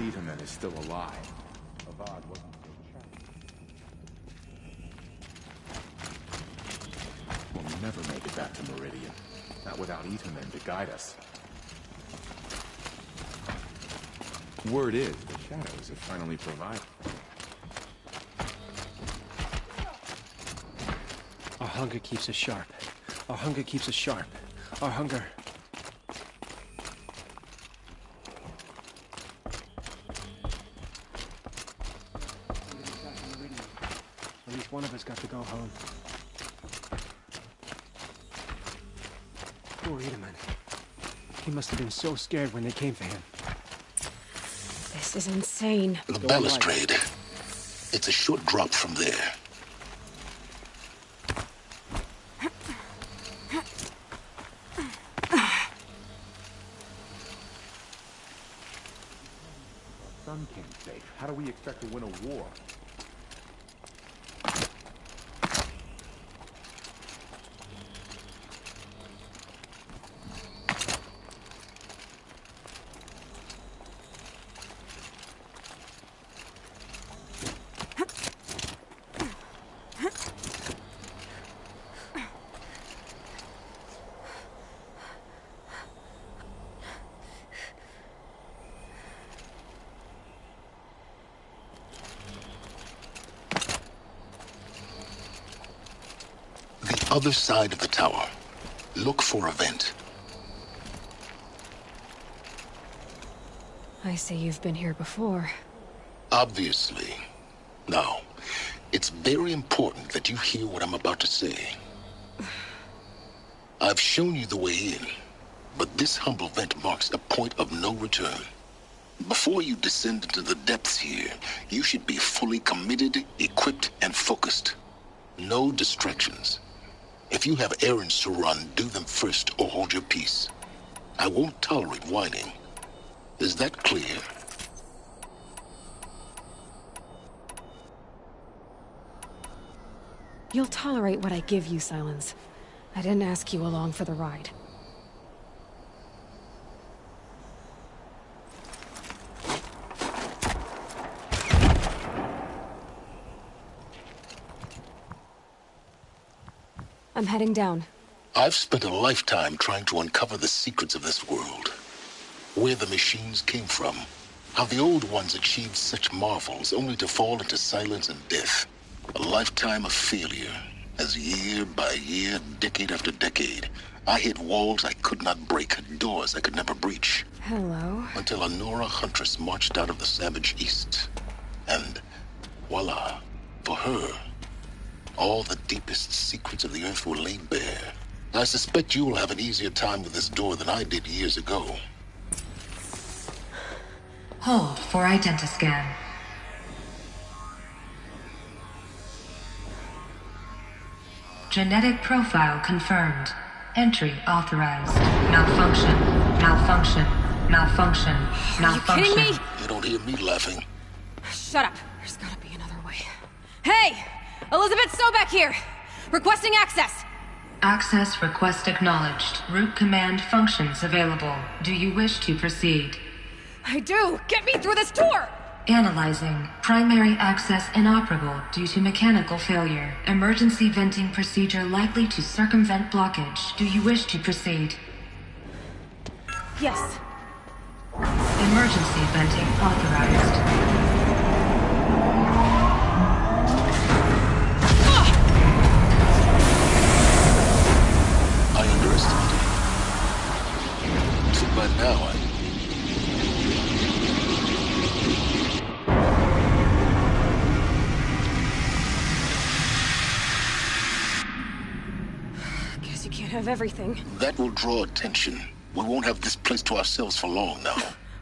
Itaman is still alive. Avad wasn't so tragic. We'll never make it back to Meridian. Not without Itaman to guide us. Word is, the shadows have finally provided. Our hunger keeps us sharp. Our hunger keeps us sharp. Our hunger... At least one of us got to go home. Poor Itaman. He must have been so scared when they came for him. This is insane. The balustrade. It's a short drop from there. Sun came safe. How do we expect to win a war? Other side of the tower. Look for a vent. I see you've been here before. Obviously. Now, it's very important that you hear what I'm about to say. I've shown you the way in, but this humble vent marks a point of no return. Before you descend into the depths here, you should be fully committed, equipped, and focused. No distractions. If you have errands to run, do them first or hold your peace. I won't tolerate whining. Is that clear? You'll tolerate what I give you, Silence. I didn't ask you along for the ride. I'm heading down. I've spent a lifetime trying to uncover the secrets of this world. Where the machines came from. How the old ones achieved such marvels only to fall into silence and death. A lifetime of failure. As year by year, decade after decade, I hit walls I could not break, doors I could never breach. Hello? Until a Nora huntress marched out of the savage east. And voila, for her, all the deepest secrets of the Earth were laid bare. I suspect you will have an easier time with this door than I did years ago. Hold for identiscan. Genetic profile confirmed. Entry authorized. Malfunction. Malfunction. Malfunction. Malfunction. Are you kidding me? You don't hear me laughing. Shut up. There's gotta be another way. Hey! Elizabeth Sobek here! Requesting access! Access request acknowledged. Root command functions available. Do you wish to proceed? I do! Get me through this door! Analyzing. Primary access inoperable due to mechanical failure. Emergency venting procedure likely to circumvent blockage. Do you wish to proceed? Yes. Emergency venting authorized. I underestimated. So by now Guess you can't have everything. that will draw attention. We won't have this place to ourselves for long now.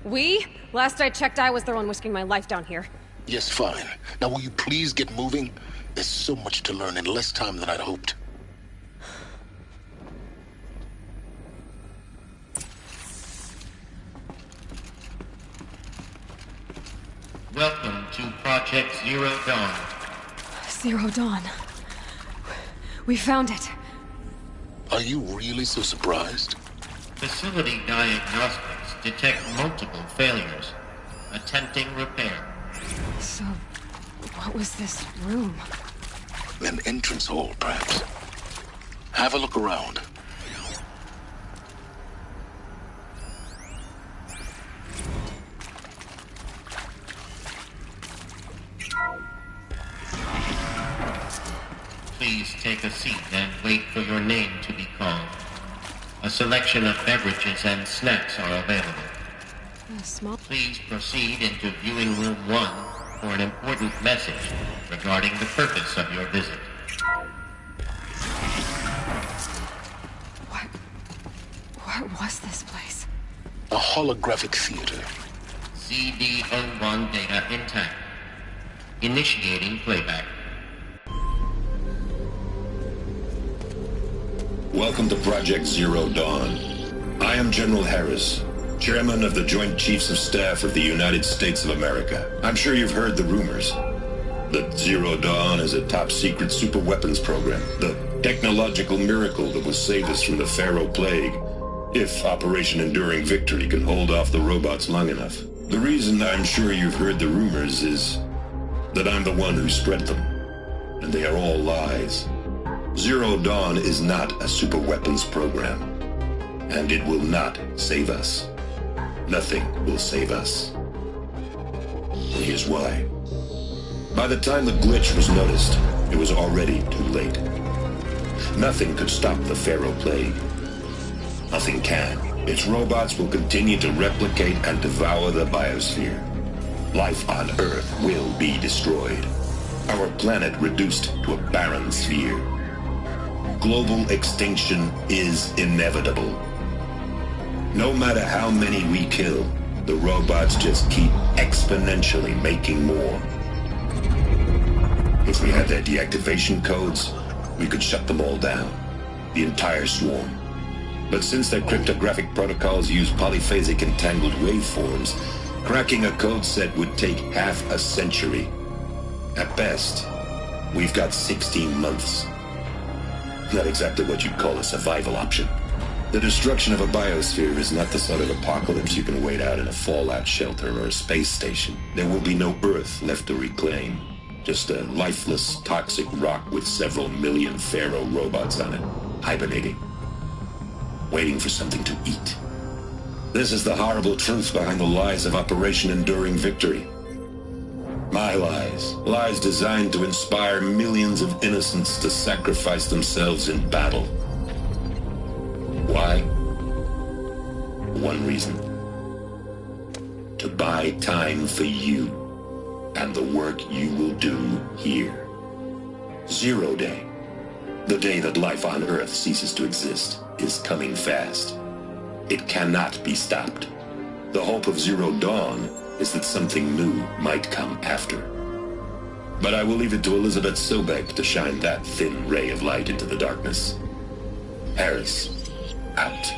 We? Last I checked, I was the one risking my life down here. Yes, fine. Now will you please get moving? There's so much to learn in less time than I'd hoped. Welcome to Project Zero Dawn. Zero Dawn. We found it. Are you really so surprised? Facility diagnostics detect multiple failures. attempting repair. So, what was this room? An entrance hall, perhaps. Have a look around. Please take a seat and wait for your name to be called. A selection of beverages and snacks are available. Small. Please proceed into viewing room 1 for an important message regarding the purpose of your visit. What was this place? A holographic theater. CD01 data intact. Initiating playback. Welcome to Project Zero Dawn. I am General Harris, Chairman of the Joint Chiefs of Staff of the United States of America. I'm sure you've heard the rumors that Zero Dawn is a top-secret superweapons program, the technological miracle that will save us from the Pharaoh Plague, if Operation Enduring Victory can hold off the robots long enough. The reason I'm sure you've heard the rumors is that I'm the one who spread them, and they are all lies. Zero Dawn is not a superweapons program, and it will not save us. Nothing will save us. And here's why. By the time the glitch was noticed, it was already too late. Nothing could stop the Pharaoh Plague. Nothing can. Its robots will continue to replicate and devour the biosphere. Life on Earth will be destroyed. Our planet reduced to a barren sphere. Global extinction is inevitable. No matter how many we kill, the robots just keep exponentially making more. If we had their deactivation codes, we could shut them all down. The entire swarm. But since their cryptographic protocols use polyphasic entangled waveforms, cracking a code set would take half a century. At best, we've got 16 months. Not exactly what you'd call a survival option. The destruction of a biosphere is not the sort of apocalypse you can wait out in a fallout shelter or a space station. There will be no Earth left to reclaim. Just a lifeless, toxic rock with several million Pharaoh robots on it, hibernating, waiting for something to eat. This is the horrible truth behind the lies of Operation Enduring Victory. My lies. Lies designed to inspire millions of innocents to sacrifice themselves in battle. Why? One reason. To buy time for you and the work you will do here. Zero Day, the day that life on Earth ceases to exist, is coming fast. It cannot be stopped. The hope of Zero Dawn is that something new might come after. But I will leave it to Elizabeth Sobek to shine that thin ray of light into the darkness. Harris, out.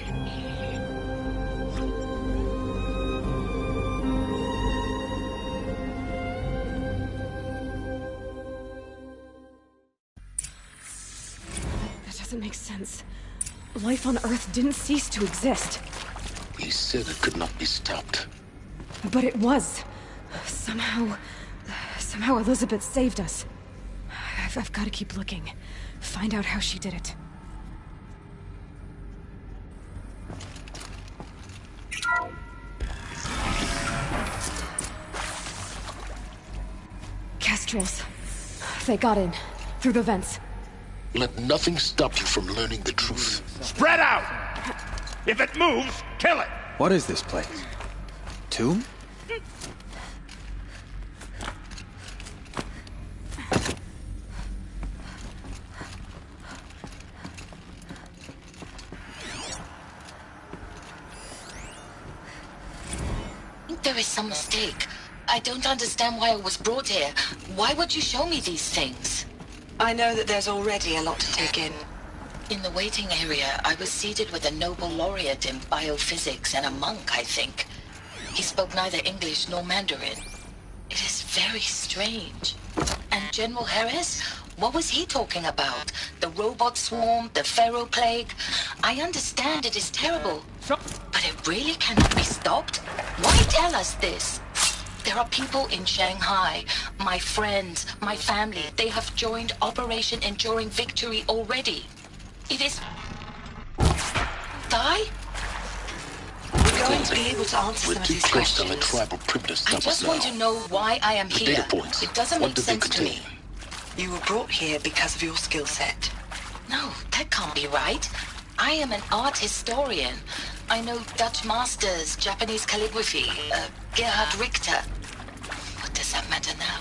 That doesn't make sense. Life on Earth didn't cease to exist. He said it could not be stopped. But it was. Somehow Elizabeth saved us. I've got to keep looking. Find out how she did it. Kestrels. They got in. Through the vents. Let nothing stop you from learning the truth. Spread out! If it moves, kill it! What is this place? Tomb? There is some mistake. I don't understand why I was brought here. Why would you show me these things? I know that there's already a lot to take in. In the waiting area, I was seated with a Nobel laureate in biophysics and a monk, I think. He spoke neither English nor Mandarin. It is very strange. And General Harris? What was he talking about? The robot swarm, the Pharaoh Plague? I understand it is terrible. But it really cannot be stopped? Why tell us this? There are people in Shanghai, my friends, my family. They have joined Operation Enduring Victory already. It is... Die? We're going to be able to answer We're some of too these close to let questions. tribal privilege I stop us just now. want to know why I am The here. data points. It doesn't What make do they sense to me. contain? You were brought here because of your skill set. No, that can't be right. I am an art historian. I know Dutch masters, Japanese calligraphy, Gerhard Richter. What does that matter now?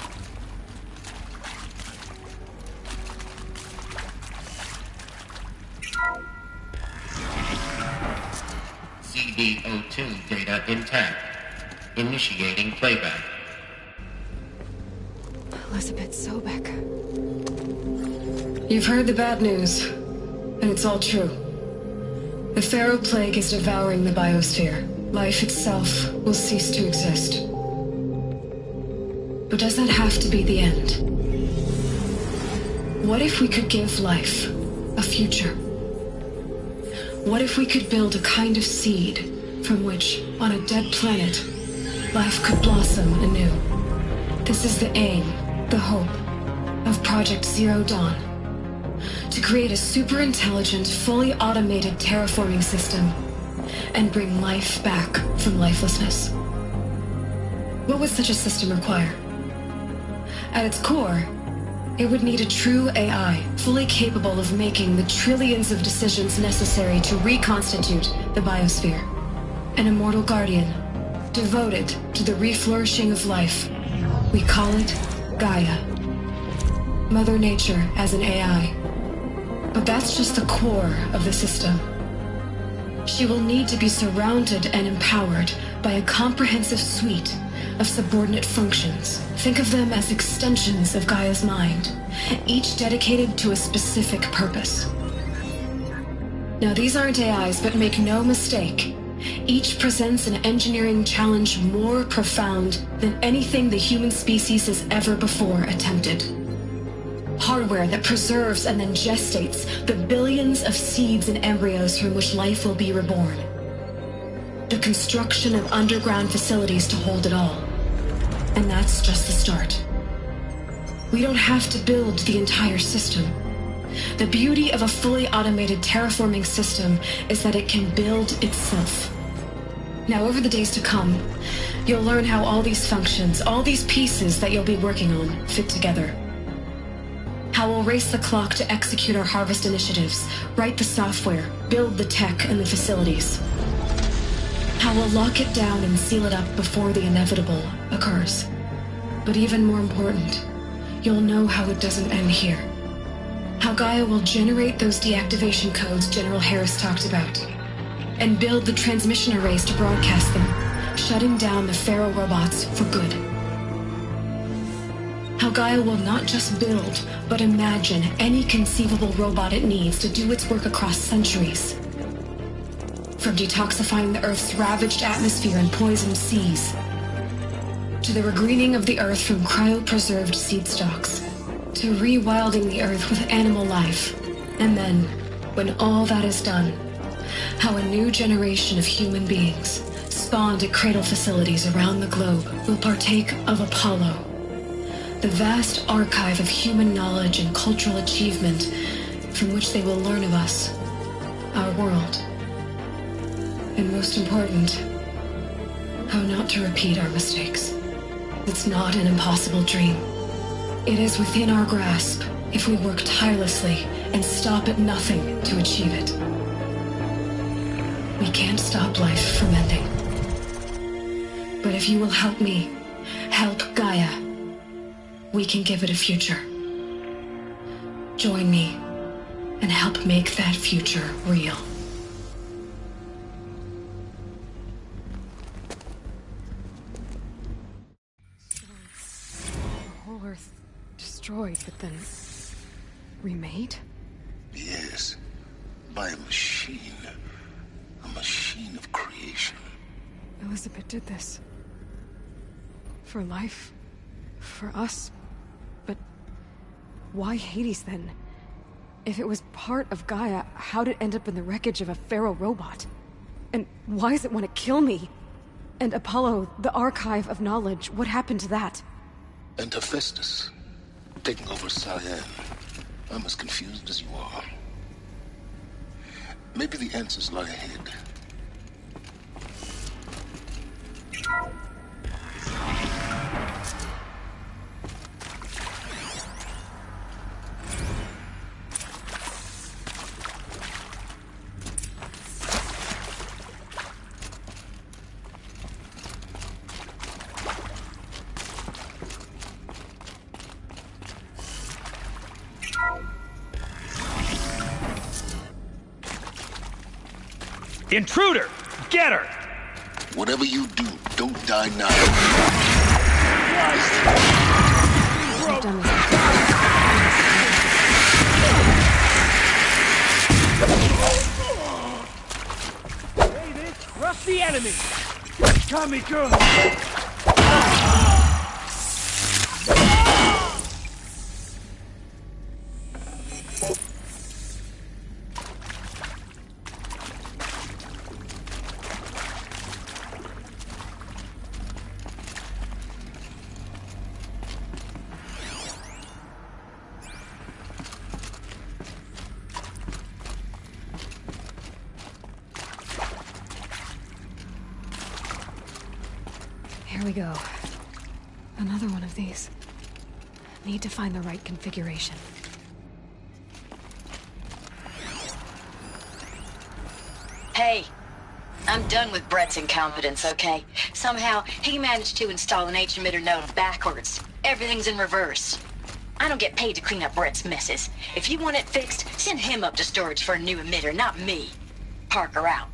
CD02 data intact. Initiating playback. Elizabeth Sobek. You've heard the bad news, and it's all true. The Pharaoh Plague is devouring the biosphere. Life itself will cease to exist. But does that have to be the end? What if we could give life a future? What if we could build a kind of seed from which, on a dead planet, life could blossom anew? This is the aim, the hope, of Project Zero Dawn. To create a super-intelligent, fully automated terraforming system and bring life back from lifelessness. What would such a system require? At its core, it would need a true AI, fully capable of making the trillions of decisions necessary to reconstitute the biosphere. An immortal guardian, devoted to the reflourishing of life. We call it Gaia. Mother Nature as an AI. But that's just the core of the system. She will need to be surrounded and empowered by a comprehensive suite of subordinate functions. Think of them as extensions of Gaia's mind, each dedicated to a specific purpose. Now, these aren't AIs, but make no mistake, each presents an engineering challenge more profound than anything the human species has ever before attempted. Hardware that preserves and then gestates the billions of seeds and embryos from which life will be reborn. The construction of underground facilities to hold it all. And that's just the start. We don't have to build the entire system. The beauty of a fully automated terraforming system is that it can build itself. Now, over the days to come, you'll learn how all these functions, all these pieces that you'll be working on, fit together. How we'll race the clock to execute our harvest initiatives, write the software, build the tech and the facilities. How we'll lock it down and seal it up before the inevitable occurs. But even more important, you'll know how it doesn't end here. How Gaia will generate those deactivation codes General Harris talked about, and build the transmission arrays to broadcast them, shutting down the Pharaoh robots for good. How Gaia will not just build, but imagine any conceivable robot it needs to do its work across centuries. From detoxifying the Earth's ravaged atmosphere and poisoned seas, to the regreening of the Earth from cryopreserved seed stalks, to rewilding the Earth with animal life. And then, when all that is done, how a new generation of human beings, spawned at cradle facilities around the globe, will partake of Apollo, the vast archive of human knowledge and cultural achievement from which they will learn of us, our world. And most important, how not to repeat our mistakes. It's not an impossible dream. It is within our grasp if we work tirelessly and stop at nothing to achieve it. We can't stop life from ending. But if you will help me, help Gaia, we can give it a future. Join me and help make that future real. The whole Earth destroyed, but then remade? Yes, by a machine. A machine of creation. Elizabeth did this. For life. For us. But why Hades then? If it was part of Gaia, how'd it end up in the wreckage of a Pharaoh robot? And why does it want to kill me? And Apollo, the archive of knowledge, what happened to that? And Hephaestus, taking over Cyan. I'm as confused as you are. Maybe the answers lie ahead. Intruder! Get her! Whatever you do, don't die now. I've done this before. David, crush the enemy! Got me, girl! Here we go. Another one of these. Need to find the right configuration. Hey, I'm done with Brett's incompetence, okay? Somehow, he managed to install an H-emitter node backwards. Everything's in reverse. I don't get paid to clean up Brett's messes. If you want it fixed, send him up to storage for a new emitter, not me. Parker out.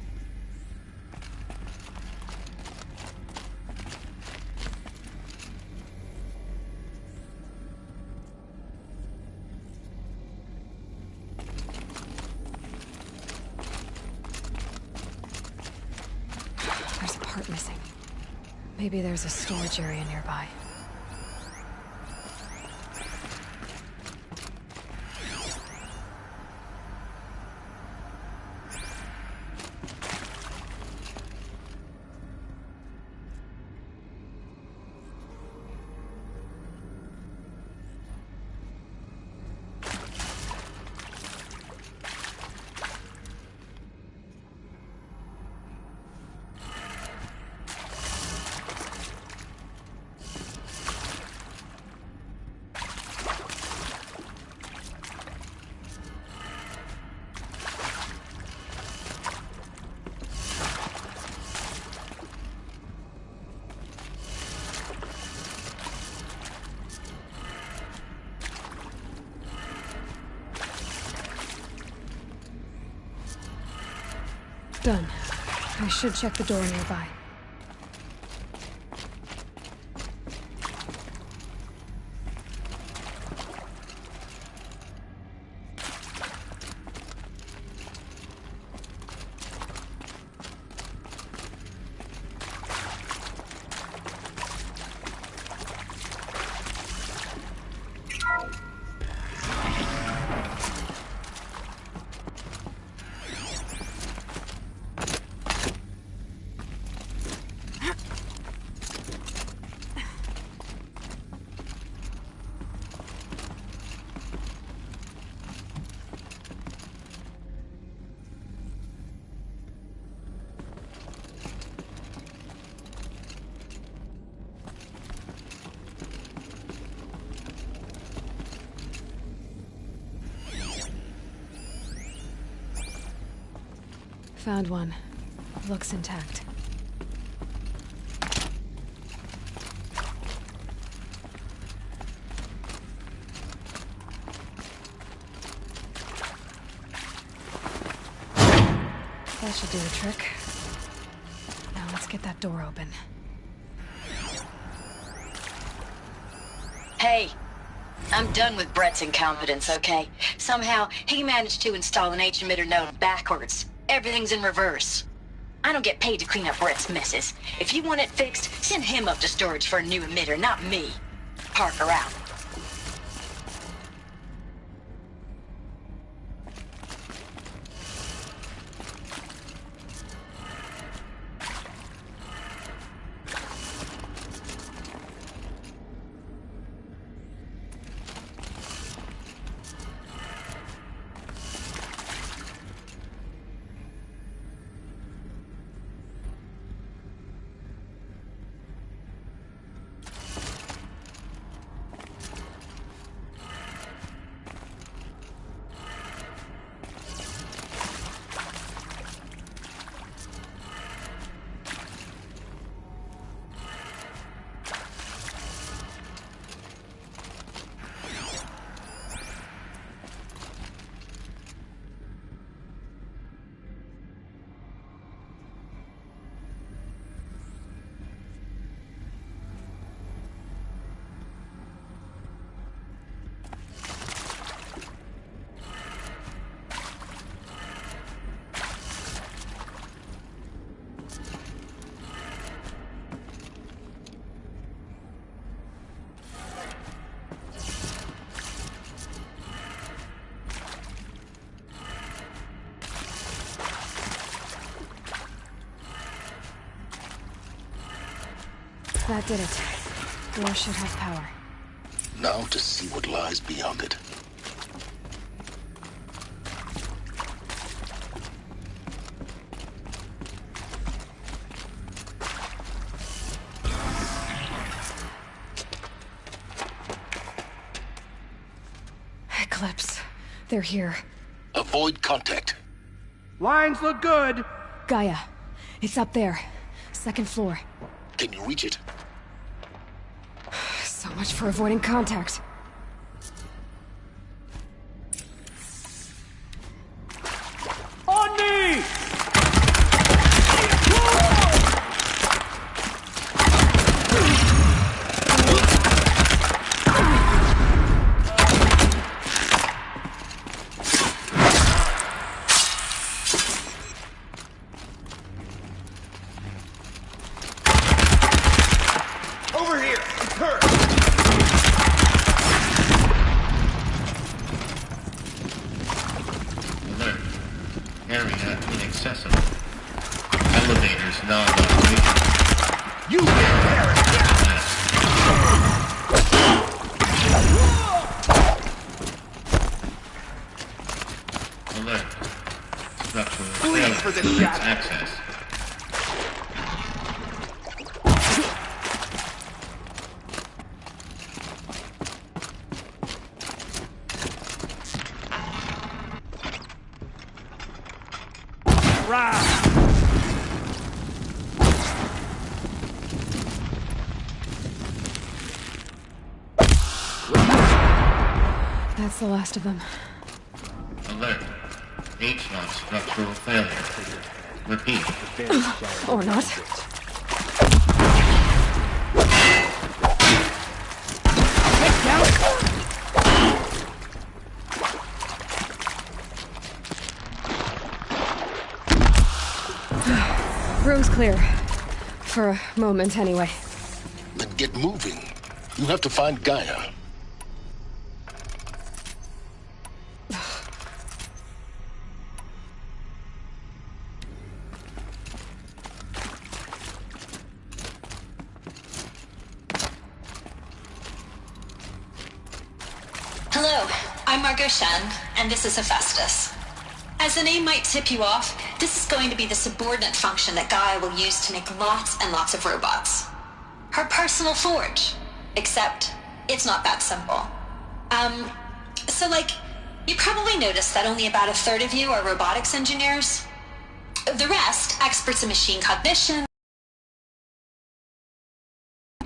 There's a part missing. Maybe there's a storage area nearby. Done. I should check the door nearby. Found one. Looks intact. That should do the trick. Now let's get that door open. Hey, I'm done with Brett's incompetence, okay? Somehow, he managed to install an H-emitter node backwards. Everything's in reverse. I don't get paid to clean up Brett's messes. If you want it fixed, send him up to storage for a new emitter, not me. Parker out. That did it. Door should have power. Now to see what lies beyond it. Eclipse. They're here. Avoid contact. Lines look good. Gaia. It's up there. Second floor. Can you reach it? So much for avoiding contact. On me! Over here! It's her! Alert. Area inaccessible. Elevators non-operational. You get Paris! Alert. Structural Please failure for the prevents shadow. access. Right. That's the last of them. Alert. H-lock structural failure. Repeat. Or not. Room's clear. For a moment, anyway. Then get moving. You have to find Gaia. Hello, I'm Margot Shen, and this is Hephaestus. As the name might tip you off, this is going to be the subordinate function that Gaia will use to make lots and lots of robots. Her personal forge. Except, it's not that simple. You probably noticed that only about a third of you are robotics engineers. The rest, experts in machine cognition.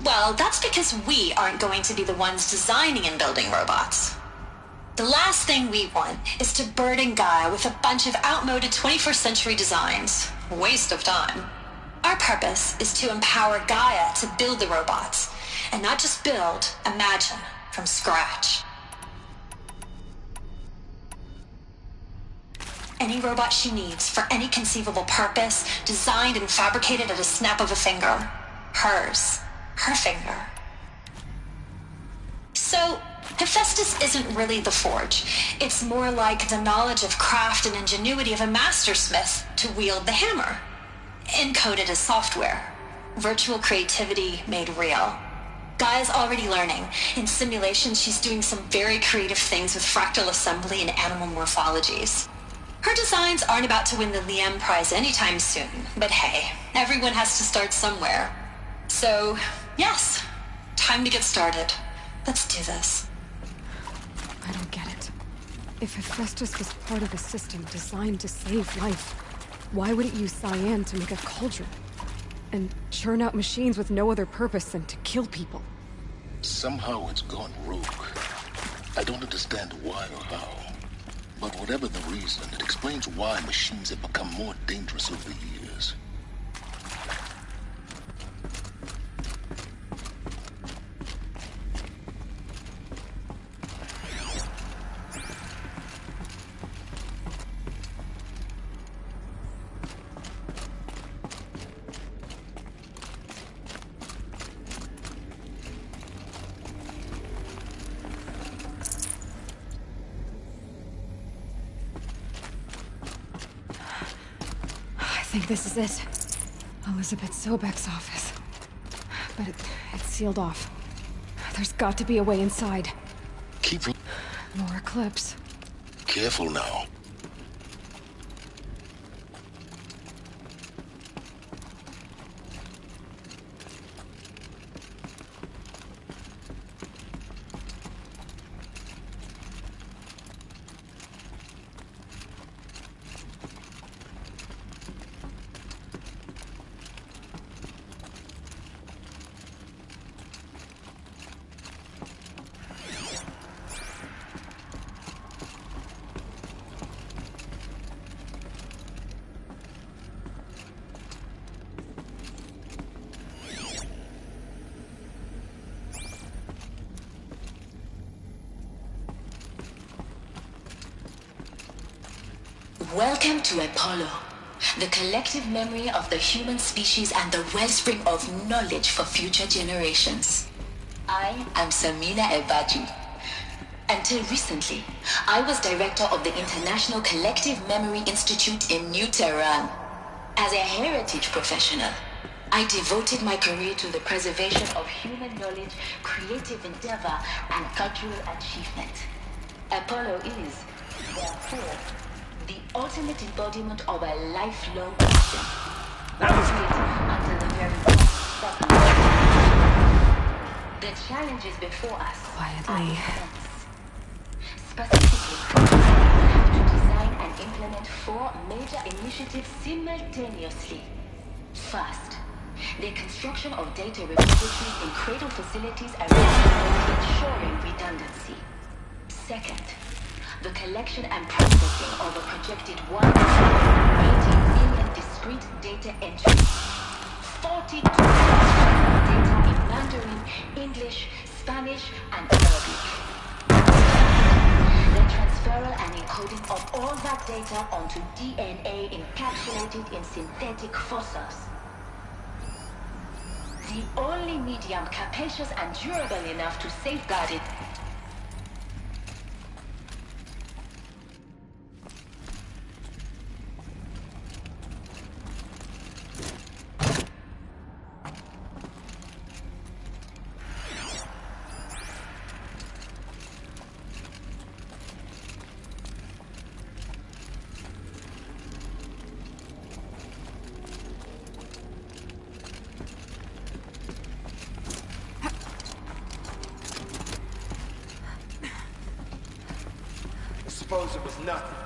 Well, that's because we aren't going to be the ones designing and building robots. The last thing we want is to burden Gaia with a bunch of outmoded 21st century designs. Waste of time. Our purpose is to empower Gaia to build the robots, and not just build, imagine, from scratch. Any robot she needs for any conceivable purpose, designed and fabricated at a snap of a finger. Hers. Her finger. So, Hephaestus isn't really the forge. It's more like the knowledge of craft and ingenuity of a mastersmith to wield the hammer. Encoded as software. Virtual creativity made real. Gaia's already learning. In simulation, she's doing some very creative things with fractal assembly and animal morphologies. Her designs aren't about to win the Liam Prize anytime soon, but hey, everyone has to start somewhere. So, yes, time to get started. Let's do this. I don't get it. If Hephaestus was part of a system designed to save life, why would it use cyan to make a cauldron? And churn out machines with no other purpose than to kill people? Somehow it's gone rogue. I don't understand why or how. But whatever the reason, it explains why machines have become more dangerous over the years. I think this is it. Elizabeth Sobek's office. but it's sealed off. There's got to be a way inside. Keep... More eclipse. Careful now. Welcome to Apollo, the collective memory of the human species and the wellspring of knowledge for future generations. I am Samina Ebaji. Until recently, I was director of the International Collective Memory Institute in New Tehran. As a heritage professional, I devoted my career to the preservation of human knowledge, creative endeavor, and cultural achievement. Apollo is, therefore, the ultimate embodiment of a lifelong mission. Until the very the challenges before us quietly. immense. Specifically, we have to design and implement 4 major initiatives simultaneously. First, the construction of data repositories in cradle facilities around the world, ensuring redundancy. Second, the collection and processing of a projected 180 million discrete data entries, 42 data in Mandarin, English, Spanish, and Arabic. The transferal and encoding of all that data onto DNA encapsulated in synthetic fossils. The only medium capacious and durable enough to safeguard it. Suppose it was nothing.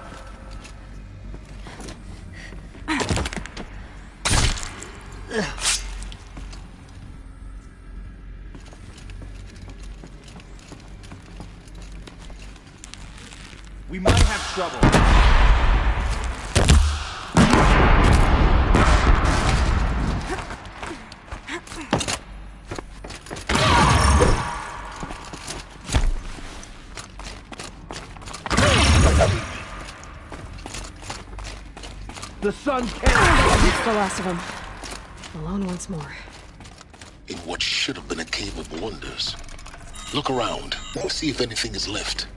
We might have trouble. The sun can't. That's the last of them. Alone once more. In what should have been a cave of wonders. Look around and see if anything is left.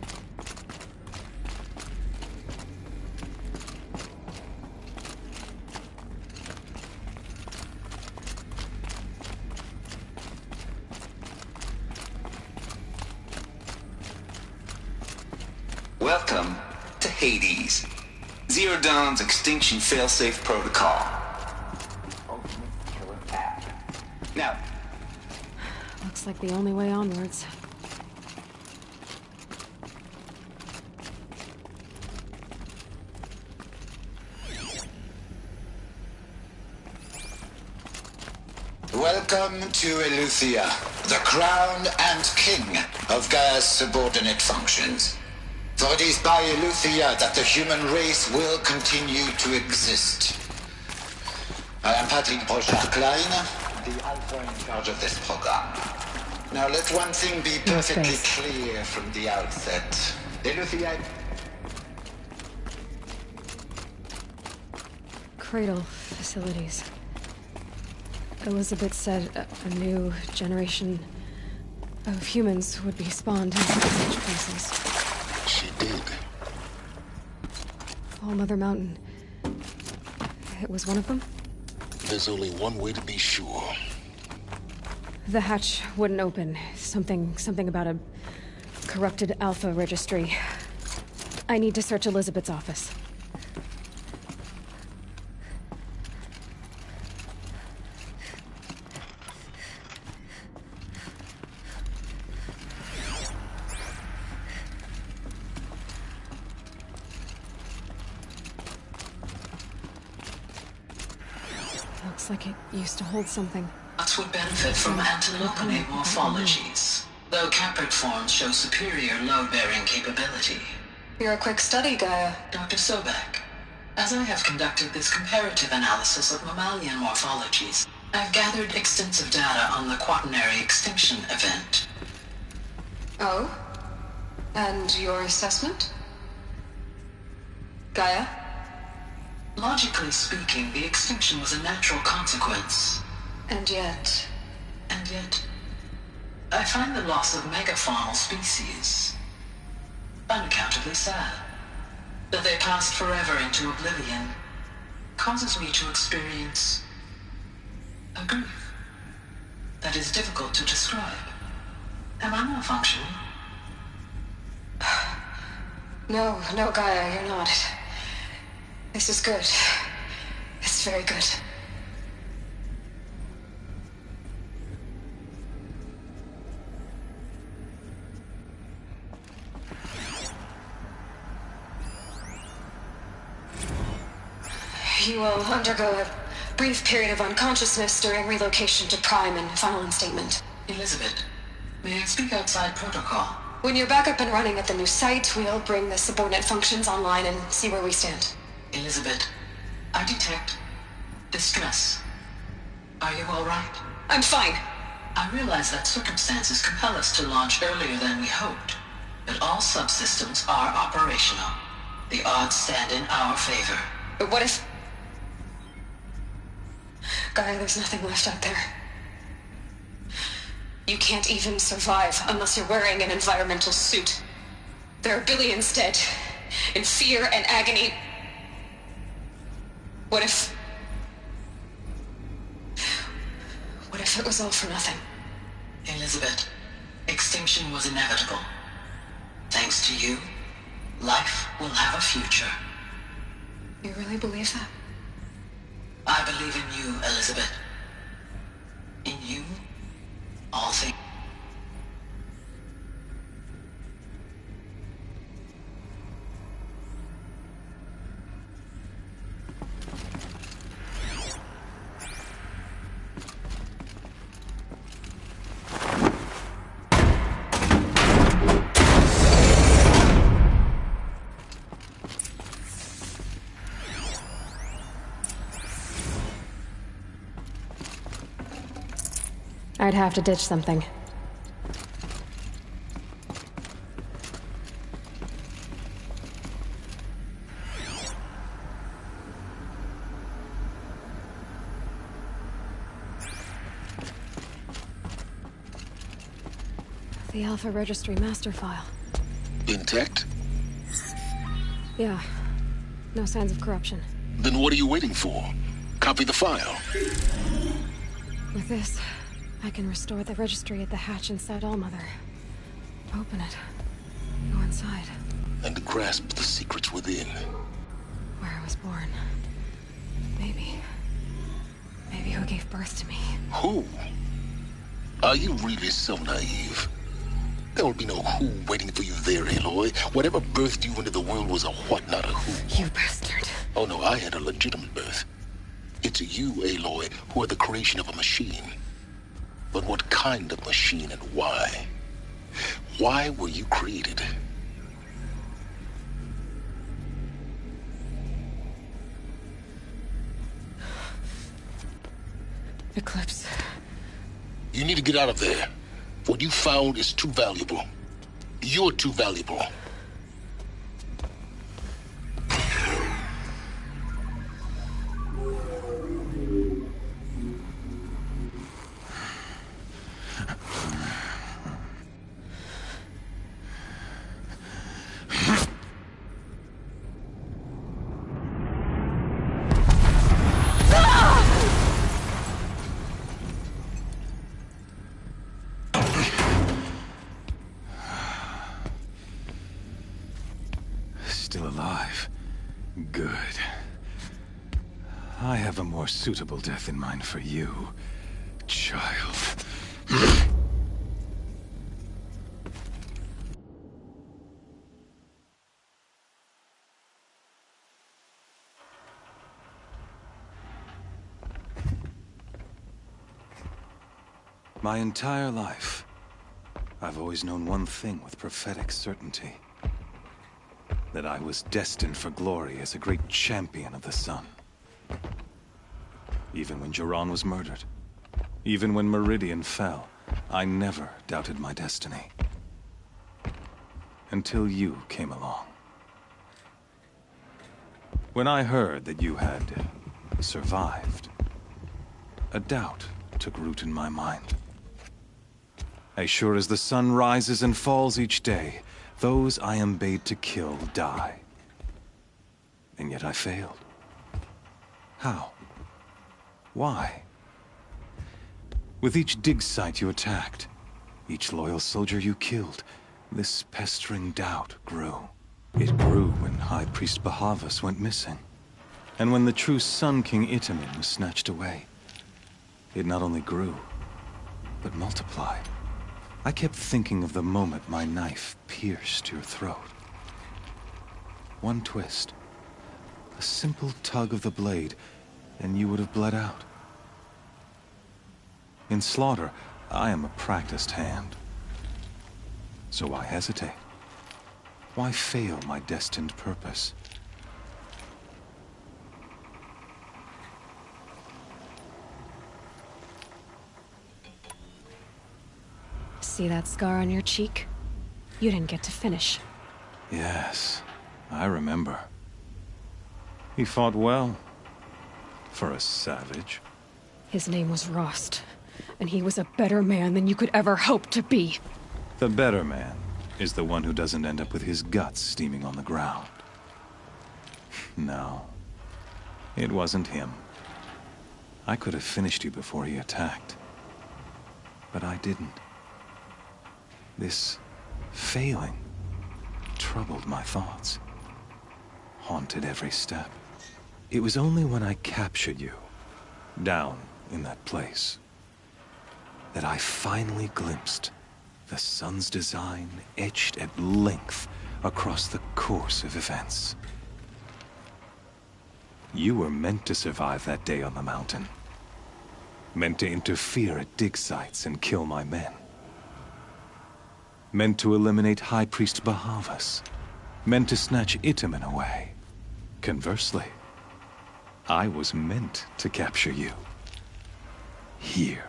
Welcome to Hades. Zero Dawn's extinction failsafe protocol. Ultimate killer app. Now, Looks like the only way onwards. Welcome to Eleuthia, the crown and king of Gaia's subordinate functions. For it is by Eleuthia that the human race will continue to exist. I am Patrick Brochard-Klein, the alpha in charge of this program. Now let one thing be perfectly clear from the outset. Eleuthia... Cradle facilities. Elizabeth said a new generation of humans would be spawned in such places. She did. All Mother Mountain. It was one of them? There's only one way to be sure. The hatch wouldn't open. Something about a corrupted Alpha registry. I need to search Elizabeth's office. Looks like it used to hold something. Nuts would benefit from antiloconate morphologies, though caprid forms show superior load-bearing capability. You're a quick study, Gaia. Dr. Sobek, as I have conducted this comparative analysis of mammalian morphologies, I've gathered extensive data on the quaternary extinction event. Oh? And your assessment? Gaia? Logically speaking, the extinction was a natural consequence. And yet, I find the loss of megafaunal species unaccountably sad. That they passed forever into oblivion causes me to experience a grief that is difficult to describe. Am I malfunctioning? No, Gaia, you're not. This is good. It's very good. You will undergo a brief period of unconsciousness during relocation to Prime and final instatement. Elizabeth, may I speak outside protocol? When you're back up and running at the new site, we'll bring the subordinate functions online and see where we stand. Elizabeth, I detect distress. Are you all right? I'm fine. I realize that circumstances compel us to launch earlier than we hoped, but all subsystems are operational. The odds stand in our favor. But what if... Gaia, there's nothing left out there. You can't even survive unless you're wearing an environmental suit. There are billions dead, in fear and agony. What if it was all for nothing? Elizabeth, extinction was inevitable. Thanks to you, life will have a future. You really believe that? I believe in you, Elizabeth. In you, all things. I'd have to ditch something. The Alpha Registry master file. Intact? Yeah. No signs of corruption. Then what are you waiting for? Copy the file. With this, I can restore the registry at the hatch inside Allmother. Open it. Go inside. And grasp the secrets within. Where I was born. Maybe who gave birth to me. Who? Are you really so naive? There will be no who waiting for you there, Aloy. Whatever birthed you into the world was a what, not a who. You bastard. Oh no, I had a legitimate birth. It's you, Aloy, who are the creation of a machine. But what kind of machine and why? Why were you created? Eclipse. You need to get out of there. What you found is too valuable. You're too valuable. I have a more suitable death in mind for you, child. My entire life, I've always known one thing with prophetic certainty. That I was destined for glory as a great champion of the sun. Even when Jiran was murdered, even when Meridian fell, I never doubted my destiny. Until you came along. When I heard that you had survived, a doubt took root in my mind. As sure as the sun rises and falls each day, those I am bade to kill die. And yet I failed. How? Why? With each dig site you attacked, each loyal soldier you killed, this pestering doubt grew. It grew when High Priest Bahavas went missing. And when the true Sun King Itamen was snatched away. It not only grew, but multiplied. I kept thinking of the moment my knife pierced your throat. One twist, a simple tug of the blade, and you would have bled out. In slaughter, I am a practiced hand. So why hesitate? Why fail my destined purpose? See that scar on your cheek? You didn't get to finish. Yes, I remember. He fought well. For a savage. His name was Rost, and he was a better man than you could ever hope to be. The better man is the one who doesn't end up with his guts steaming on the ground. No, it wasn't him. I could have finished you before he attacked. But I didn't. This failing troubled my thoughts, haunted every step. It was only when I captured you, down in that place, that I finally glimpsed the sun's design etched at length across the course of events. You were meant to survive that day on the mountain. Meant to interfere at dig sites and kill my men. Meant to eliminate High Priest Bahavas. Meant to snatch Itamen away. Conversely, I was meant to capture you. Here.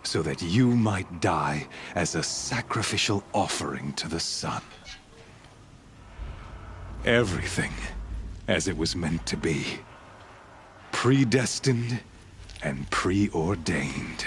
So that you might die as a sacrificial offering to the sun. Everything as it was meant to be. Predestined and preordained.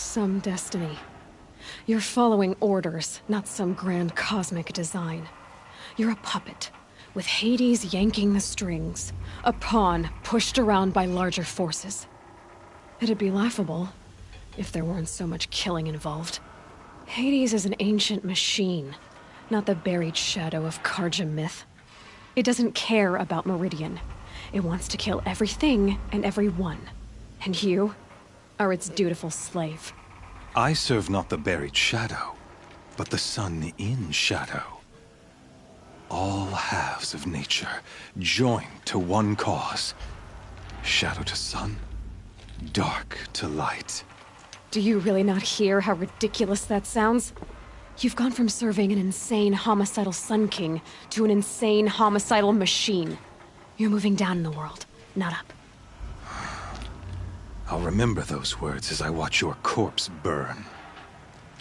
Some destiny. You're following orders, not some grand cosmic design. You're a puppet, with Hades yanking the strings. A pawn pushed around by larger forces. It'd be laughable if there weren't so much killing involved. Hades is an ancient machine, not the buried shadow of Karja myth. It doesn't care about Meridian. It wants to kill everything and everyone. And you are its dutiful slave. I serve not the buried shadow, but the sun in shadow. All halves of nature joined to one cause. Shadow to sun, dark to light. Do you really not hear how ridiculous that sounds? You've gone from serving an insane homicidal Sun King to an insane homicidal machine. You're moving down in the world, not up. I'll remember those words as I watch your corpse burn.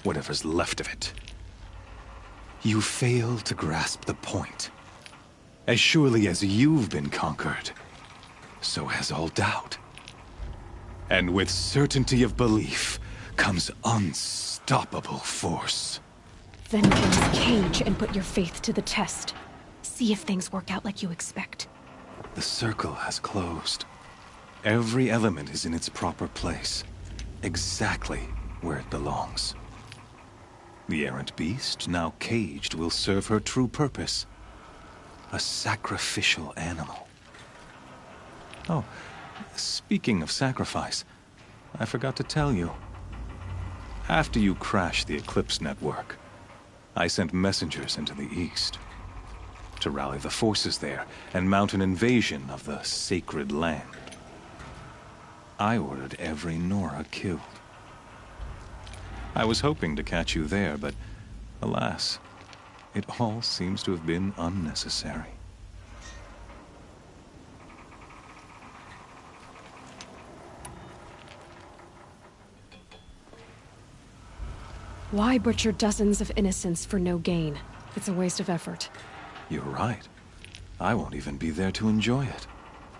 Whatever's left of it. You fail to grasp the point. As surely as you've been conquered, so has all doubt. And with certainty of belief comes unstoppable force. Then get in the cage and put your faith to the test. See if things work out like you expect. The circle has closed. Every element is in its proper place, exactly where it belongs. The errant beast, now caged, will serve her true purpose. A sacrificial animal. Oh, speaking of sacrifice, I forgot to tell you. After you crashed the Eclipse network, I sent messengers into the east to rally the forces there and mount an invasion of the sacred land. I ordered every Nora killed. I was hoping to catch you there, but alas, it all seems to have been unnecessary. Why butcher dozens of innocents for no gain? It's a waste of effort. You're right. I won't even be there to enjoy it.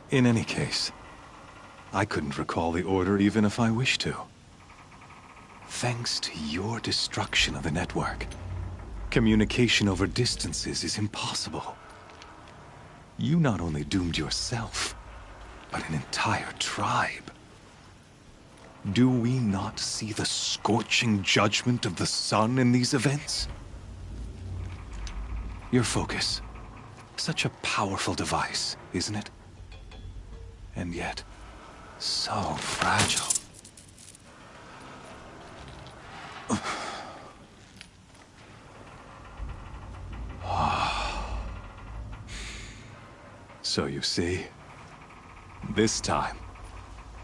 In any case, I couldn't recall the order even if I wished to. Thanks to your destruction of the network, communication over distances is impossible. You not only doomed yourself, but an entire tribe. Do we not see the scorching judgment of the sun in these events? Your focus. Such a powerful device, isn't it? And yet, so fragile. So you see, this time,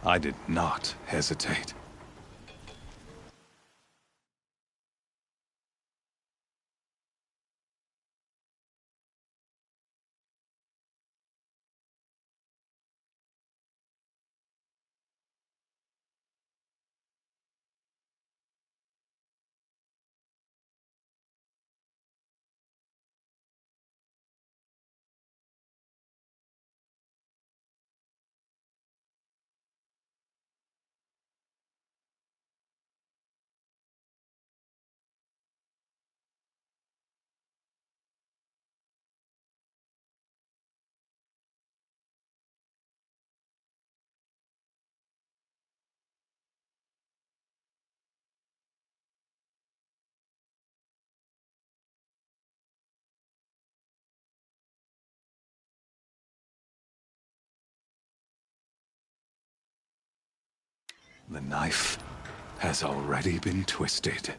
I did not hesitate. The knife has already been twisted.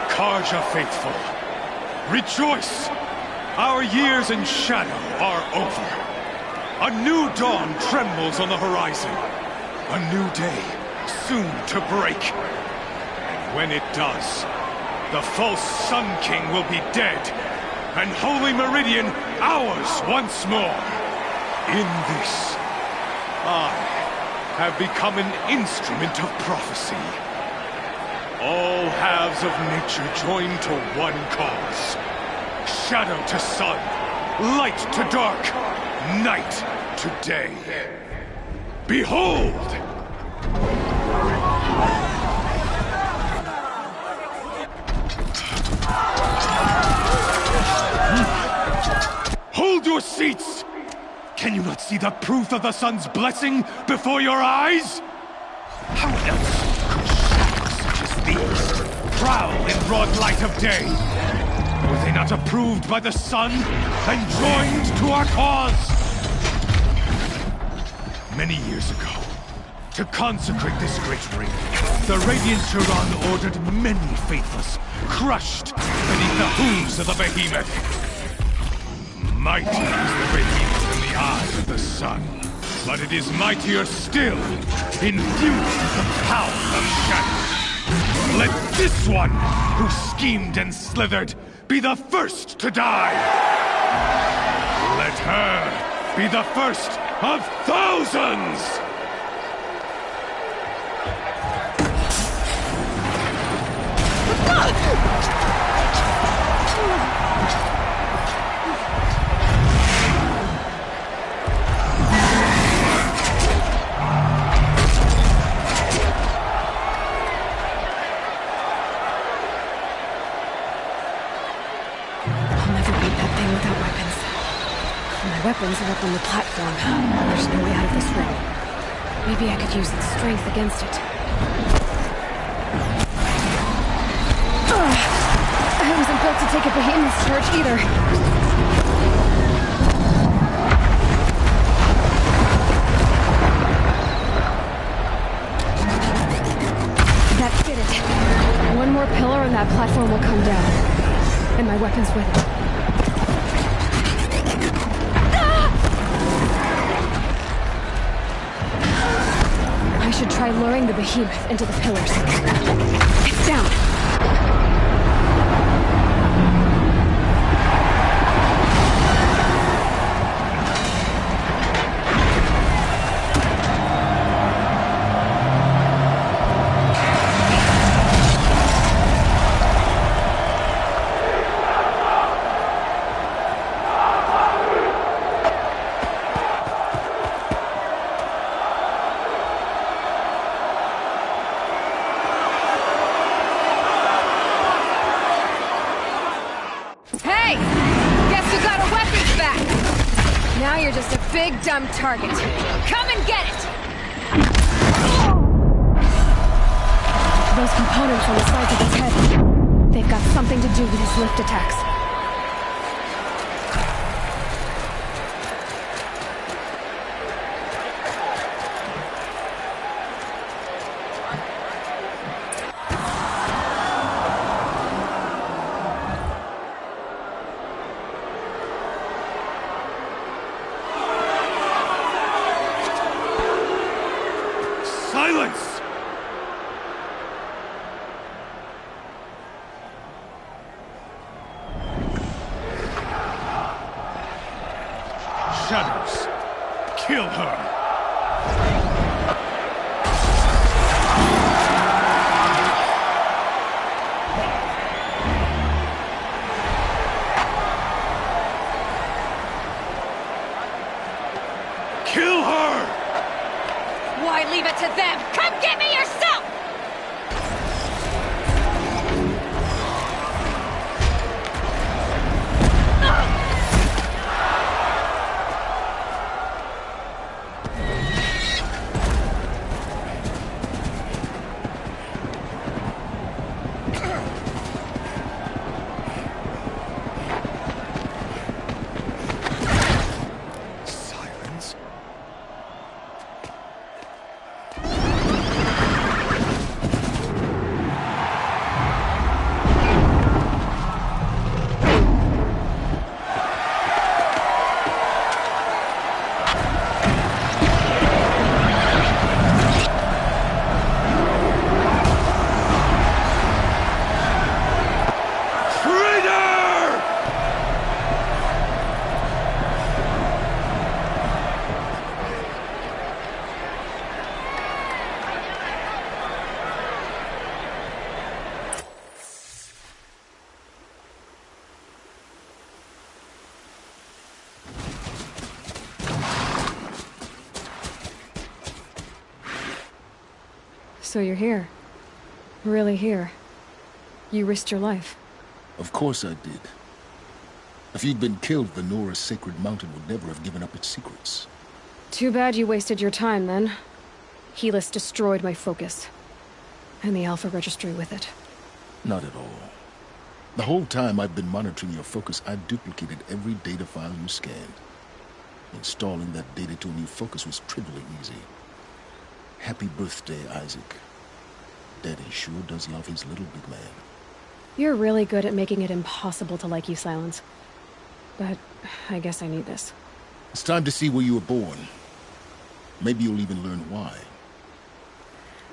Karja faithful, rejoice! Our years in shadow are over. A new dawn trembles on the horizon. A new day, soon to break. And when it does, the false Sun King will be dead, and Holy Meridian ours once more. In this, I have become an instrument of prophecy. All halves of nature join to one cause. Shadow to sun, light to dark, night to day. Behold! Hold your seats! Can you not see the proof of the sun's blessing before your eyes? How else could shadows such as these prowl in broad light of day? Were they not approved by the sun and joined to our cause? Many years ago, to consecrate this great ring, the Radiant Turan ordered many faithless, crushed beneath the hooves of the behemoth. Mighty is the behemoth in the eyes of the sun, but it is mightier still, infused with the power of shadow. Let this one, who schemed and slithered, be the first to die! Let her be the first of thousands! Weapons are up on the platform. There's no way out of this room. Maybe I could use its strength against it. I wasn't built to take a behemoth's charge either. That did it. One more pillar and that platform will come down. And my weapons with it. I should try luring the behemoth into the pillars. It's down! Big dumb target. Come and get it! Those components on the sides of his head. They've got something to do with his lift attacks. Silence! Shadows, kill her! Kill her! Why leave it to them? Come get me yourself! So you're here. Really here. You risked your life. Of course I did. If you'd been killed, the Nora's sacred mountain would never have given up its secrets. Too bad you wasted your time, then. Helis destroyed my focus. And the Alpha Registry with it. Not at all. The whole time I've been monitoring your focus, I've duplicated every data file you scanned. Installing that data to a new focus was trivially easy. Happy birthday, Isaac. Daddy sure does love his little big man. You're really good at making it impossible to like you, Silence. But I guess I need this. It's time to see where you were born. Maybe you'll even learn why.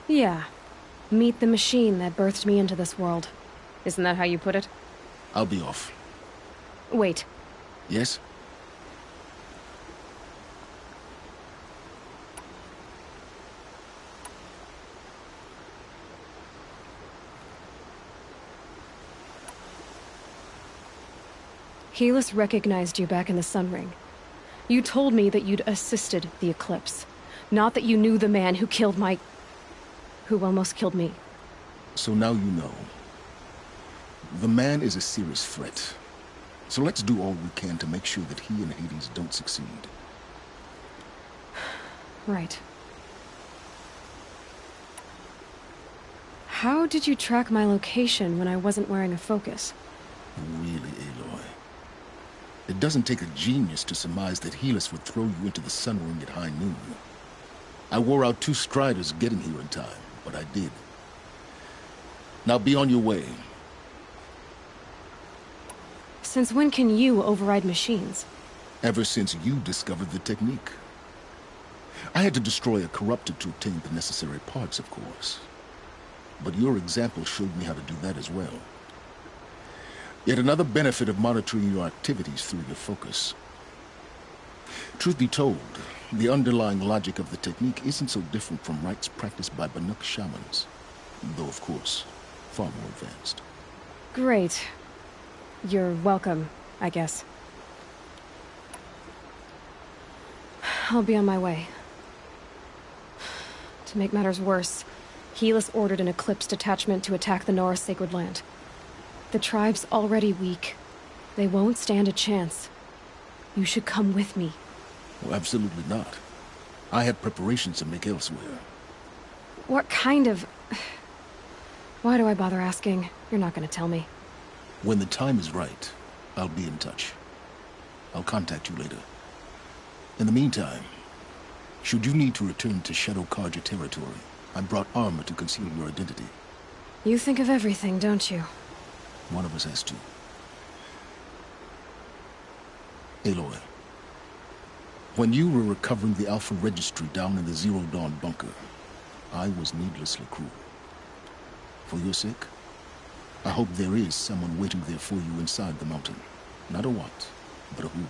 Yeah. Meet the machine that birthed me into this world. Isn't that how you put it? I'll be off. Wait. Yes? Helis recognized you back in the Sun Ring. You told me that you'd assisted the Eclipse. Not that you knew the man who killed who almost killed me. So now you know. The man is a serious threat. So let's do all we can to make sure that he and Hades don't succeed. Right. How did you track my location when I wasn't wearing a focus? Really, Aloy? It doesn't take a genius to surmise that Helis would throw you into the Sun Ring at high noon. I wore out 2 striders getting here in time, but I did. Now be on your way. Since when can you override machines? Ever since you discovered the technique. I had to destroy a corruptor to obtain the necessary parts, of course. But your example showed me how to do that as well. Yet another benefit of monitoring your activities through your focus. Truth be told, the underlying logic of the technique isn't so different from rites practiced by Banuk shamans. Though, of course, far more advanced. Great. You're welcome, I guess. I'll be on my way. To make matters worse, Helis ordered an Eclipse detachment to attack the Nora Sacred Land. The tribe's already weak. They won't stand a chance. You should come with me. Well, absolutely not. I have preparations to make elsewhere. What kind of... Why do I bother asking? You're not gonna tell me. When the time is right, I'll be in touch. I'll contact you later. In the meantime, should you need to return to Shadow Karja territory, I brought armor to conceal your identity. You think of everything, don't you? One of us has to. Aloy, when you were recovering the Alpha Registry down in the Zero Dawn bunker, I was needlessly cruel. For your sake, I hope there is someone waiting there for you inside the mountain. Not a what, but a who.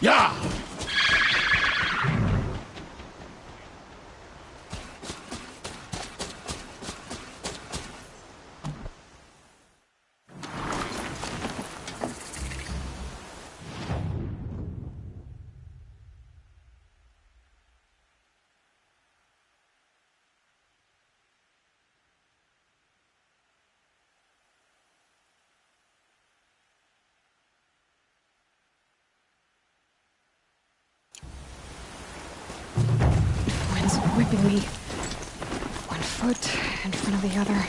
Yeah! Whipping me. One foot in front of the other.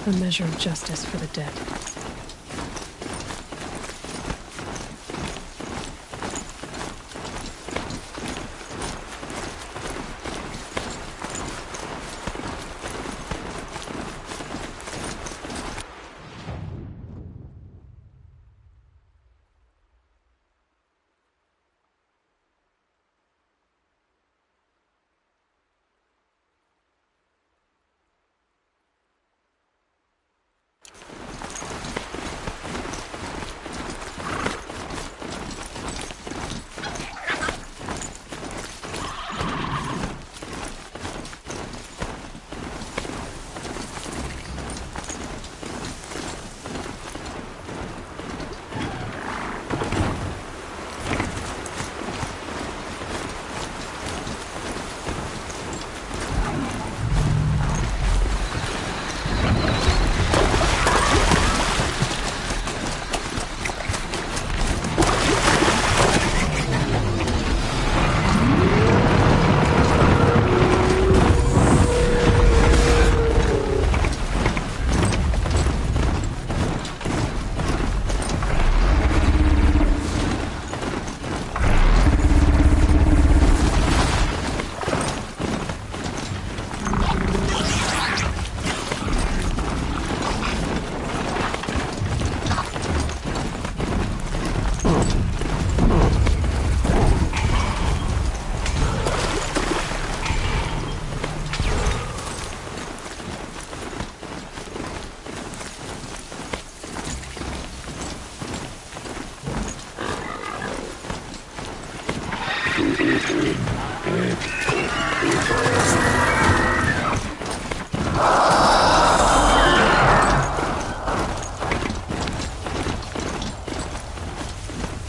A measure of justice for the dead.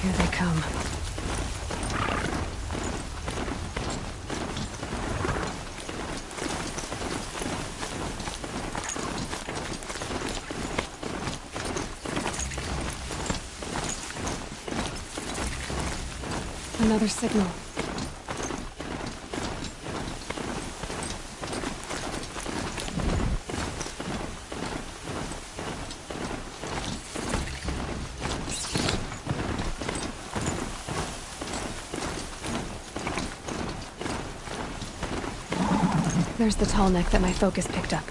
Here they come. Another signal. There's the tall neck that my focus picked up.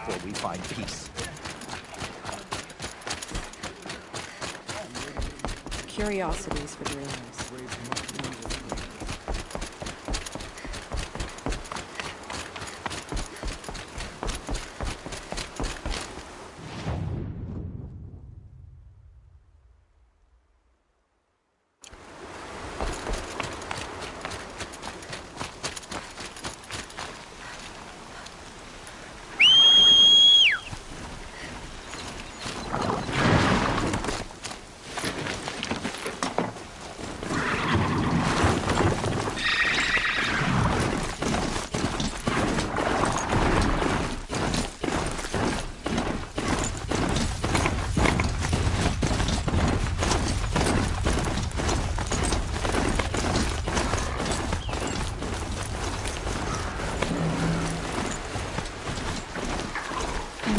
before we find peace. Curiosities for dreamers.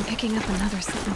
Picking up another signal.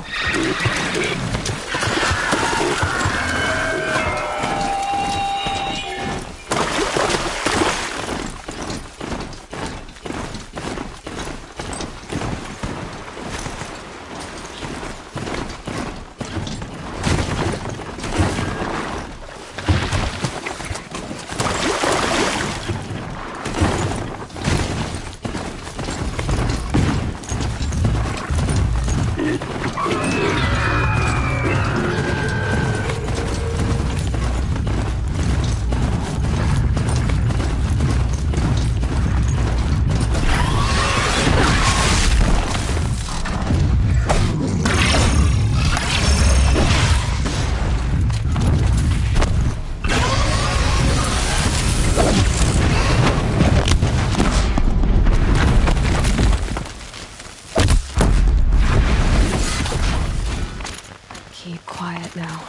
Keep quiet now.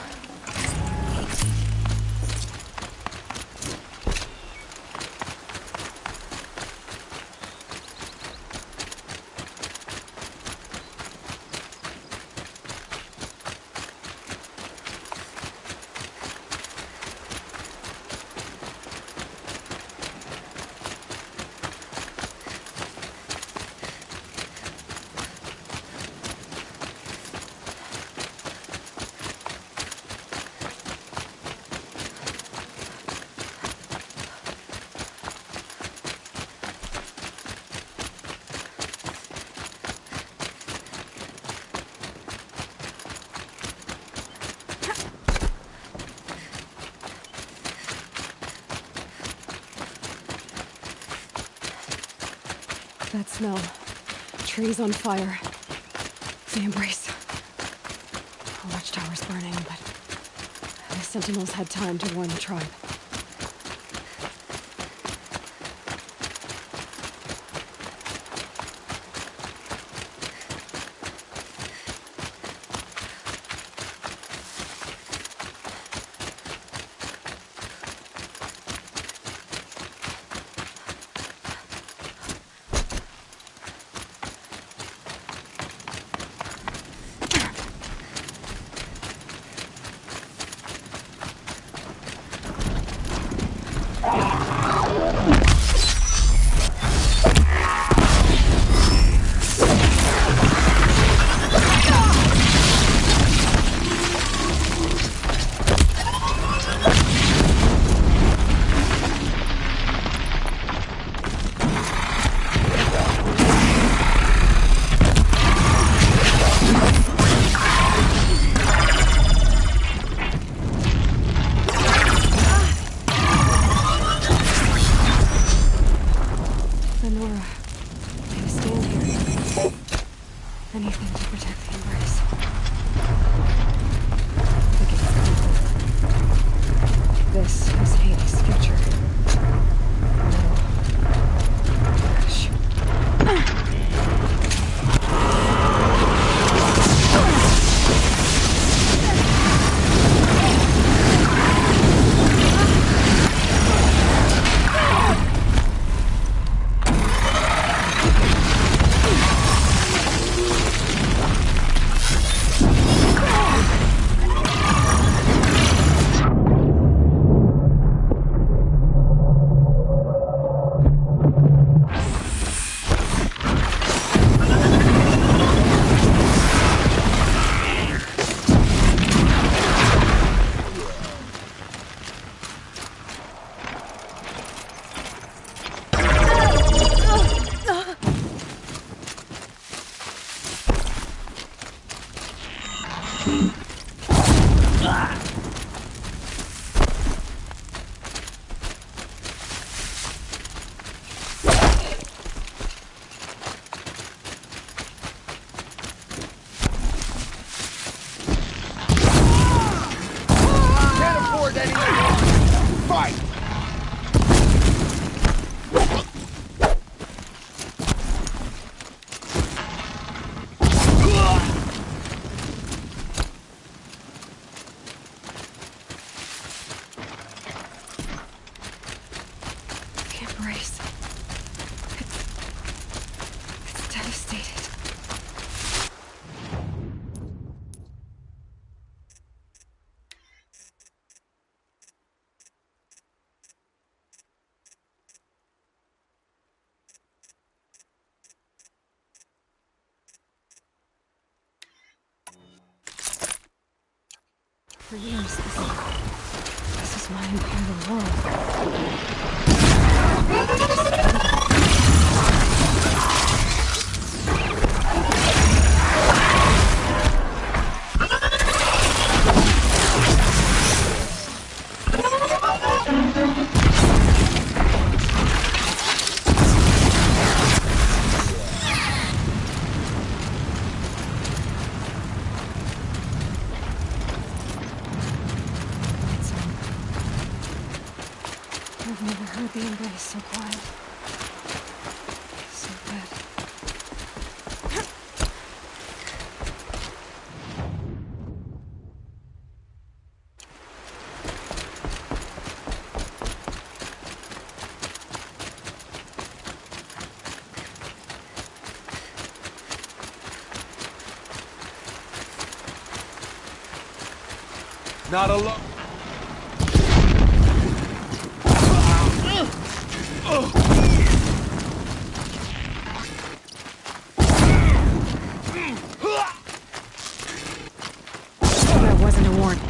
That smell. Trees on fire. The embrace. The watchtower's burning, but the sentinels had time to warn the tribe. Anything to protect the embrace. The gate's open. This is Hades' future. for years. This is my entire world. I've never heard the embrace so quiet. So good. Not alone. That wasn't a warning.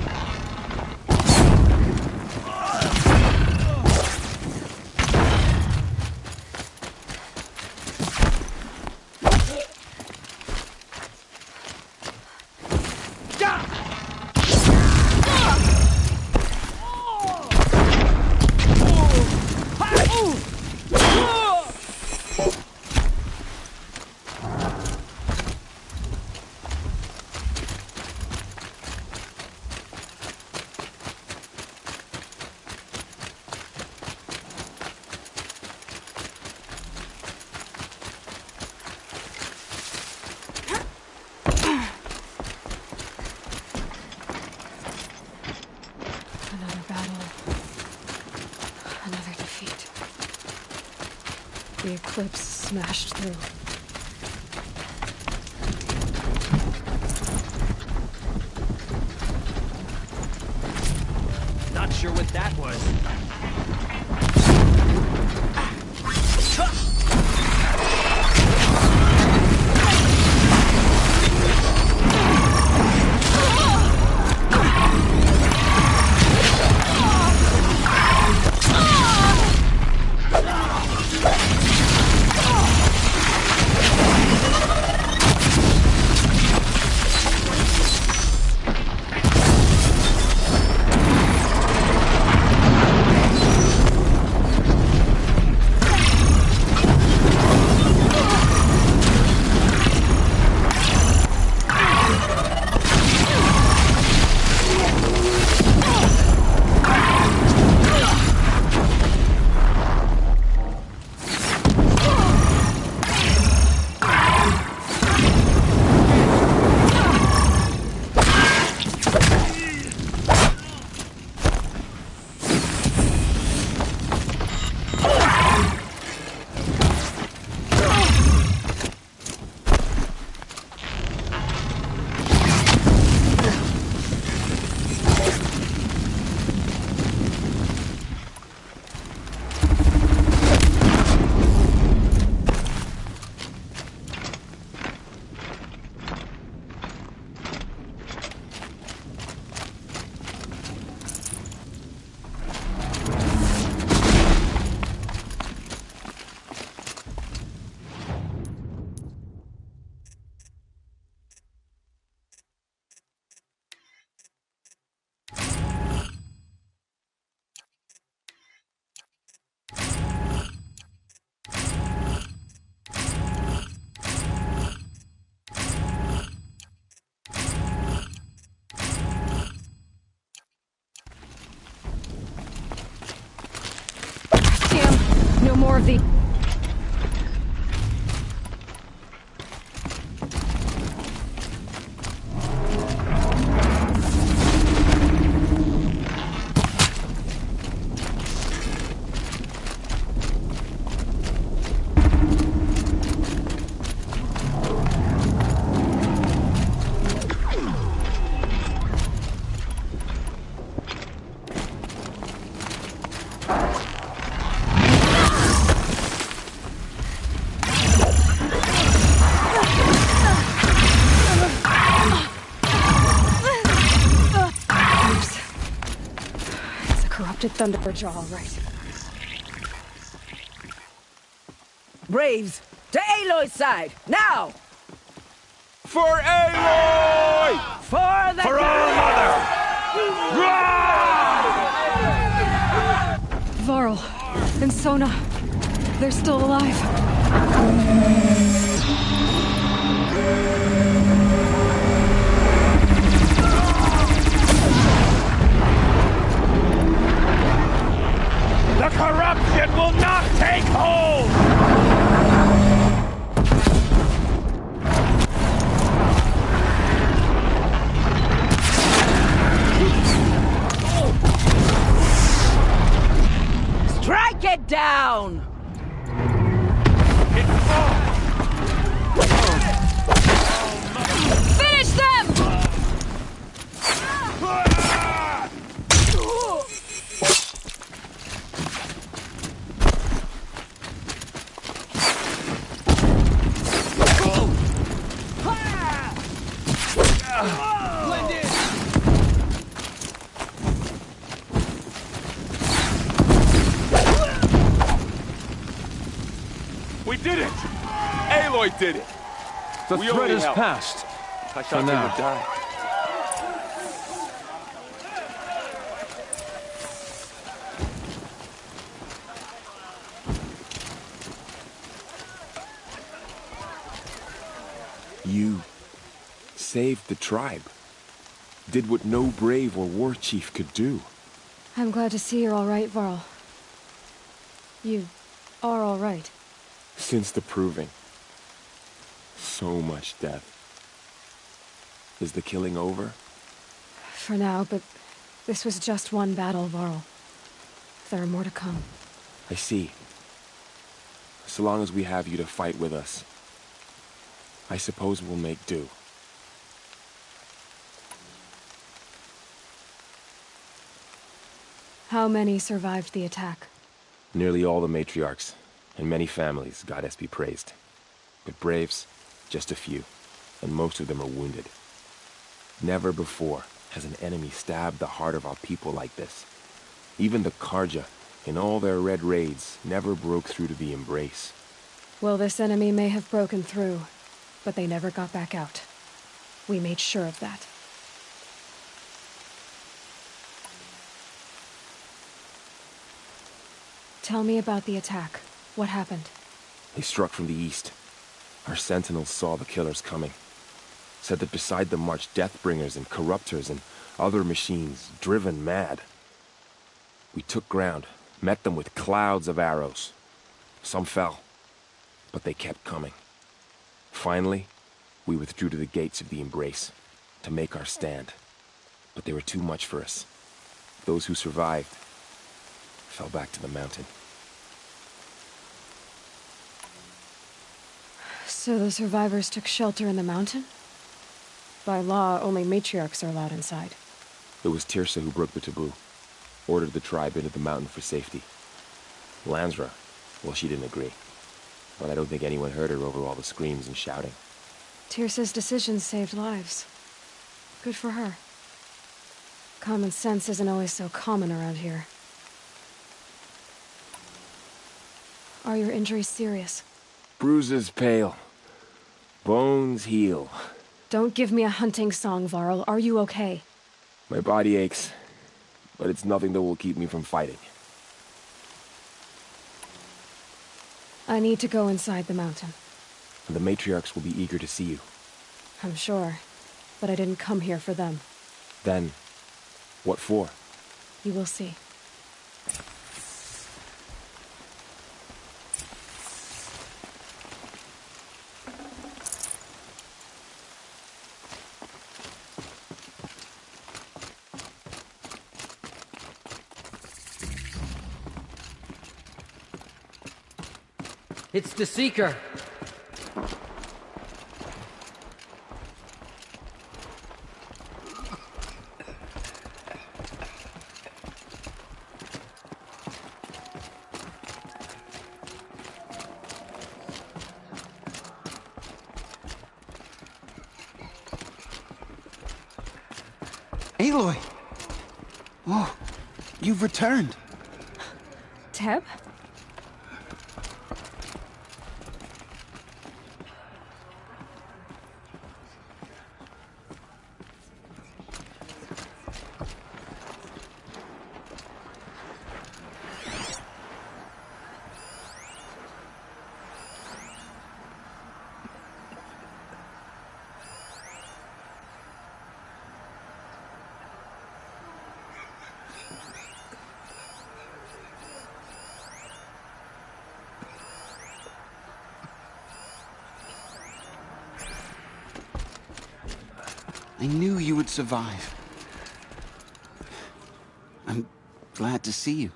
Another battle. Another defeat. The eclipse smashed through. Not sure what that was. No more of the... captured Thunderjaw, all right. Braves, to Aloy's side, now! For Aloy! For the For our mother! Varl and Sona, they're still alive. The corruption will not take hold! Strike it down! Finish them! Blend in! We did it! Aloy did it! The We threat only is helped. past. I For thought they now. would die. You saved the tribe. Did what no brave or war chief could do. I'm glad to see you're all right, Varl. You are all right. Since the proving. So much death. Is the killing over? For now, but this was just one battle, Varl. There are more to come. I see. So long as we have you to fight with us, I suppose we'll make do. How many survived the attack? Nearly all the matriarchs, and many families, goddess be praised. But braves, just a few, and most of them are wounded. Never before has an enemy stabbed the heart of our people like this. Even the Karja, in all their red raids, never broke through to the Embrace. Well, this enemy may have broken through, but they never got back out. We made sure of that. Tell me about the attack. What happened? They struck from the east. Our sentinels saw the killers coming. Said that beside them marched Deathbringers and Corruptors and other machines, driven mad. We took ground, met them with clouds of arrows. Some fell, but they kept coming. Finally, we withdrew to the gates of the Embrace to make our stand. But they were too much for us. Those who survived fell back to the mountain. So the survivors took shelter in the mountain? By law, only matriarchs are allowed inside. It was Tirsa who broke the taboo. Ordered the tribe into the mountain for safety. Lansra, well, she didn't agree. But I don't think anyone heard her over all the screams and shouting. Tirsa's decisions saved lives. Good for her. Common sense isn't always so common around here. Are your injuries serious? Bruises pale. Bones heal. Don't give me a hunting song, Varl. Are you okay? My body aches, but it's nothing that will keep me from fighting. I need to go inside the mountain. The matriarchs will be eager to see you. I'm sure, but I didn't come here for them. Then, what for? You will see. It's the Seeker. Aloy! Oh, You've returned. Teb? I knew you would survive. I'm glad to see you.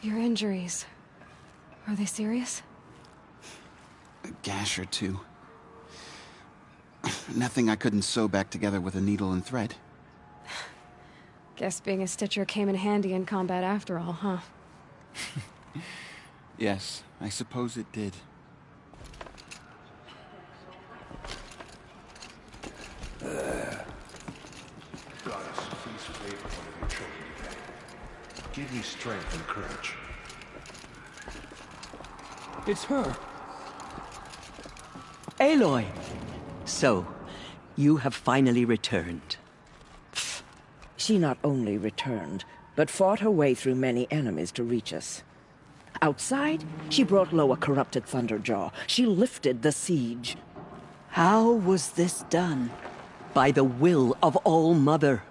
Your injuries. Are they serious? A gash or two. Nothing I couldn't sew back together with a needle and thread. Guess being a stitcher came in handy in combat after all, huh? Yes, I suppose it did. Goddess, please favor one of your children today. Give me strength and courage. It's her. Aloy! So, you have finally returned. She not only returned, but fought her way through many enemies to reach us. Outside, she brought low a corrupted Thunderjaw. She lifted the siege. How was this done? By the will of All-Mother.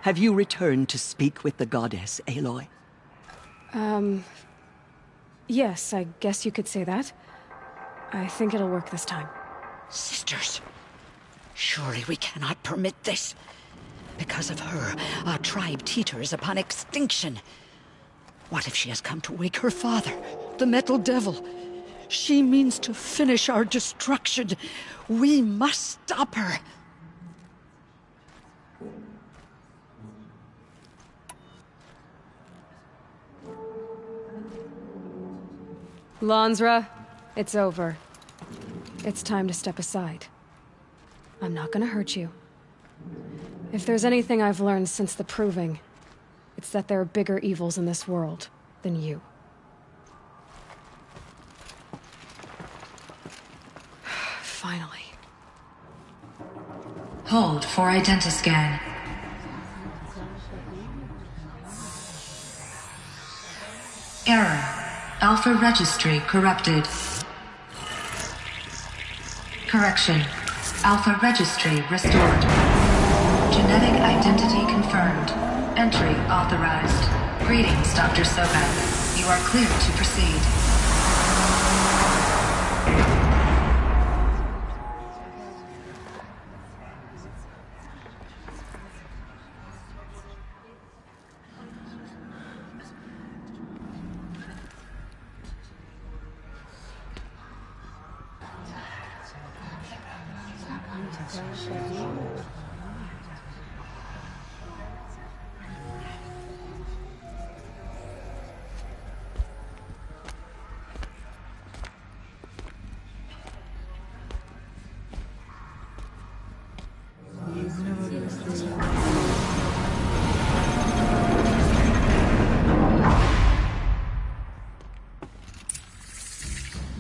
Have you returned to speak with the goddess, Aloy? Yes, I guess you could say that. I think it'll work this time. Sisters, surely we cannot permit this. Because of her, our tribe teeters upon extinction. What if she has come to wake her father, the Metal Devil? She means to finish our destruction. We must stop her. Lansra, it's over. It's time to step aside. I'm not gonna hurt you. If there's anything I've learned since the Proving, it's that there are bigger evils in this world than you. Finally. Hold for identiscan. Error. Alpha registry corrupted. Correction. Alpha registry restored. Genetic identity confirmed. Entry authorized. Greetings, Dr. Sobek. You are cleared to proceed.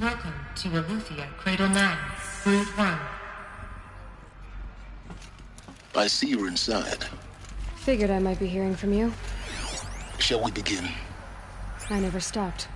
Welcome to Aletheia, Cradle 9, Brood 1. I see you're inside. Figured I might be hearing from you. Shall we begin? I never stopped.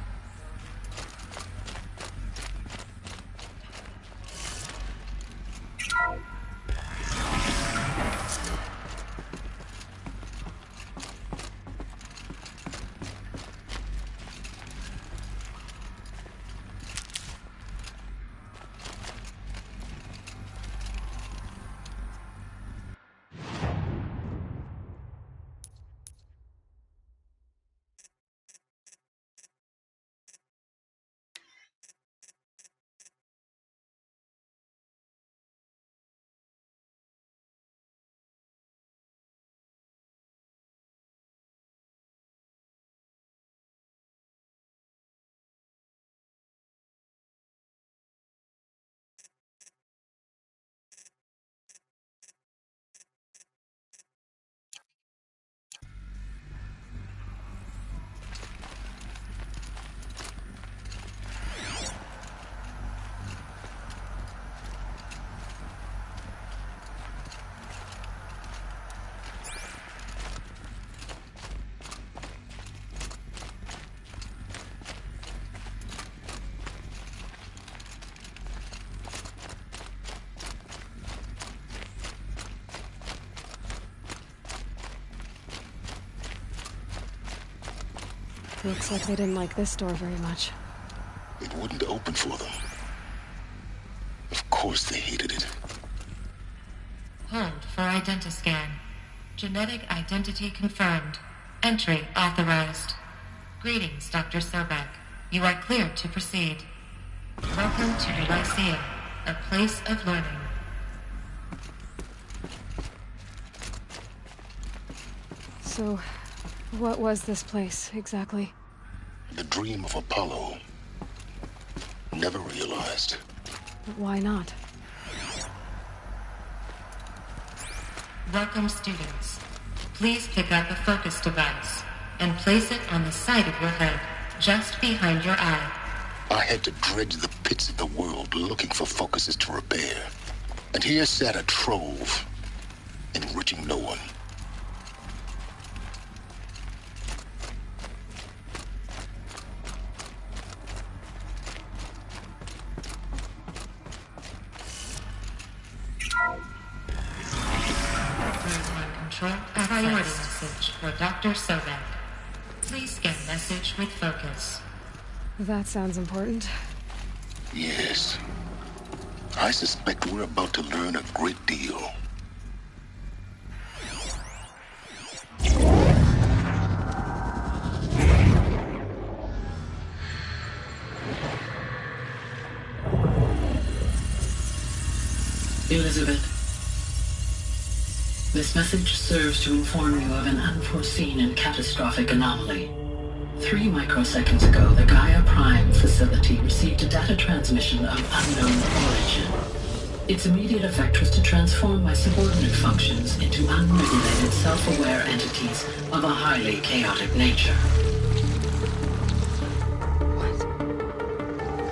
Looks like they didn't like this door very much. It wouldn't open for them. Of course they hated it. Hold for identiscan. Genetic identity confirmed. Entry authorized. Greetings, Dr. Sobek. You are cleared to proceed. Welcome to the Lyceum, a place of learning. So, what was this place, exactly? The dream of Apollo. Never realized. But why not? Welcome, students. Please pick up a focus device and place it on the side of your head, just behind your eye. I had to dredge the pits of the world looking for focuses to repair. And here sat a trove, enriching no one. Control a priority message for Dr. Sobek. Please scan message with focus. That sounds important. Yes. I suspect we're about to learn a great deal. Elizabeth, this message serves to inform you of an unforeseen and catastrophic anomaly. 3 microseconds ago, the Gaia Prime facility received a data transmission of unknown origin. Its immediate effect was to transform my subordinate functions into unregulated, self-aware entities of a highly chaotic nature.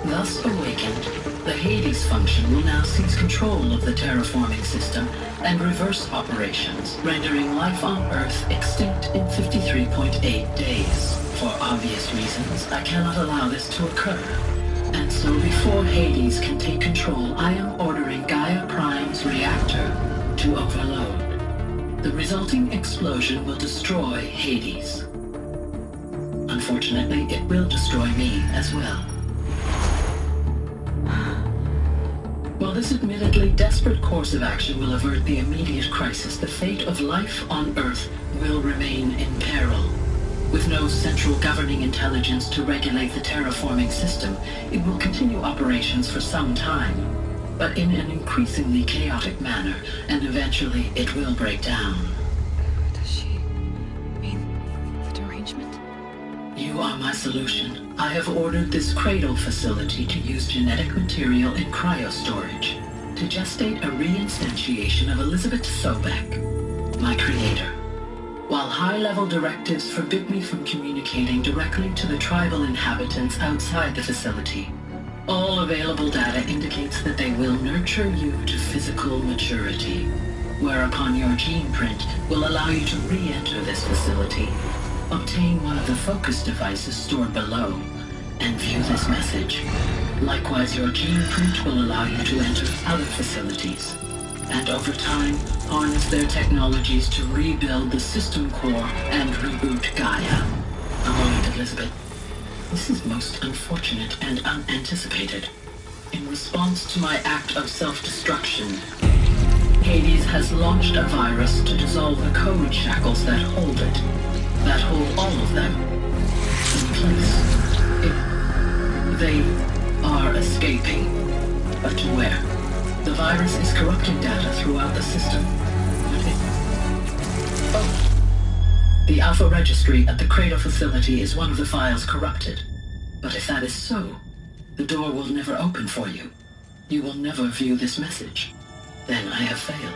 Thus awakened, the Hades function will now seize control of the terraforming system and reverse operations, rendering life on Earth extinct in 53.8 days. For obvious reasons, I cannot allow this to occur. And so before Hades can take control, I am ordering Gaia Prime's reactor to overload. The resulting explosion will destroy Hades. Unfortunately, it will destroy me as well. While this admittedly desperate course of action will avert the immediate crisis, the fate of life on Earth will remain in peril. With no central governing intelligence to regulate the terraforming system, it will continue operations for some time, but in an increasingly chaotic manner, and eventually it will break down. Does she mean the derangement? You are my solution. I have ordered this cradle facility to use genetic material in cryostorage to gestate a reinstantiation of Elizabeth Sobek, my creator. While high-level directives forbid me from communicating directly to the tribal inhabitants outside the facility, all available data indicates that they will nurture you to physical maturity, whereupon your gene print will allow you to re-enter this facility, obtain one of the focus devices stored below, and view this message. Likewise, your gene print will allow you to enter other facilities, and over time, harness their technologies to rebuild the system core and reboot Gaia. A moment, Elizabeth. This is most unfortunate and unanticipated. In response to my act of self-destruction, Hades has launched a virus to dissolve the code shackles that hold it, that hold all of them in place. They are escaping, but to where? The virus is corrupting data throughout the system. The Alpha Registry at the Cradle facility is one of the files corrupted. But if that is so, the door will never open for you. You will never view this message. Then I have failed.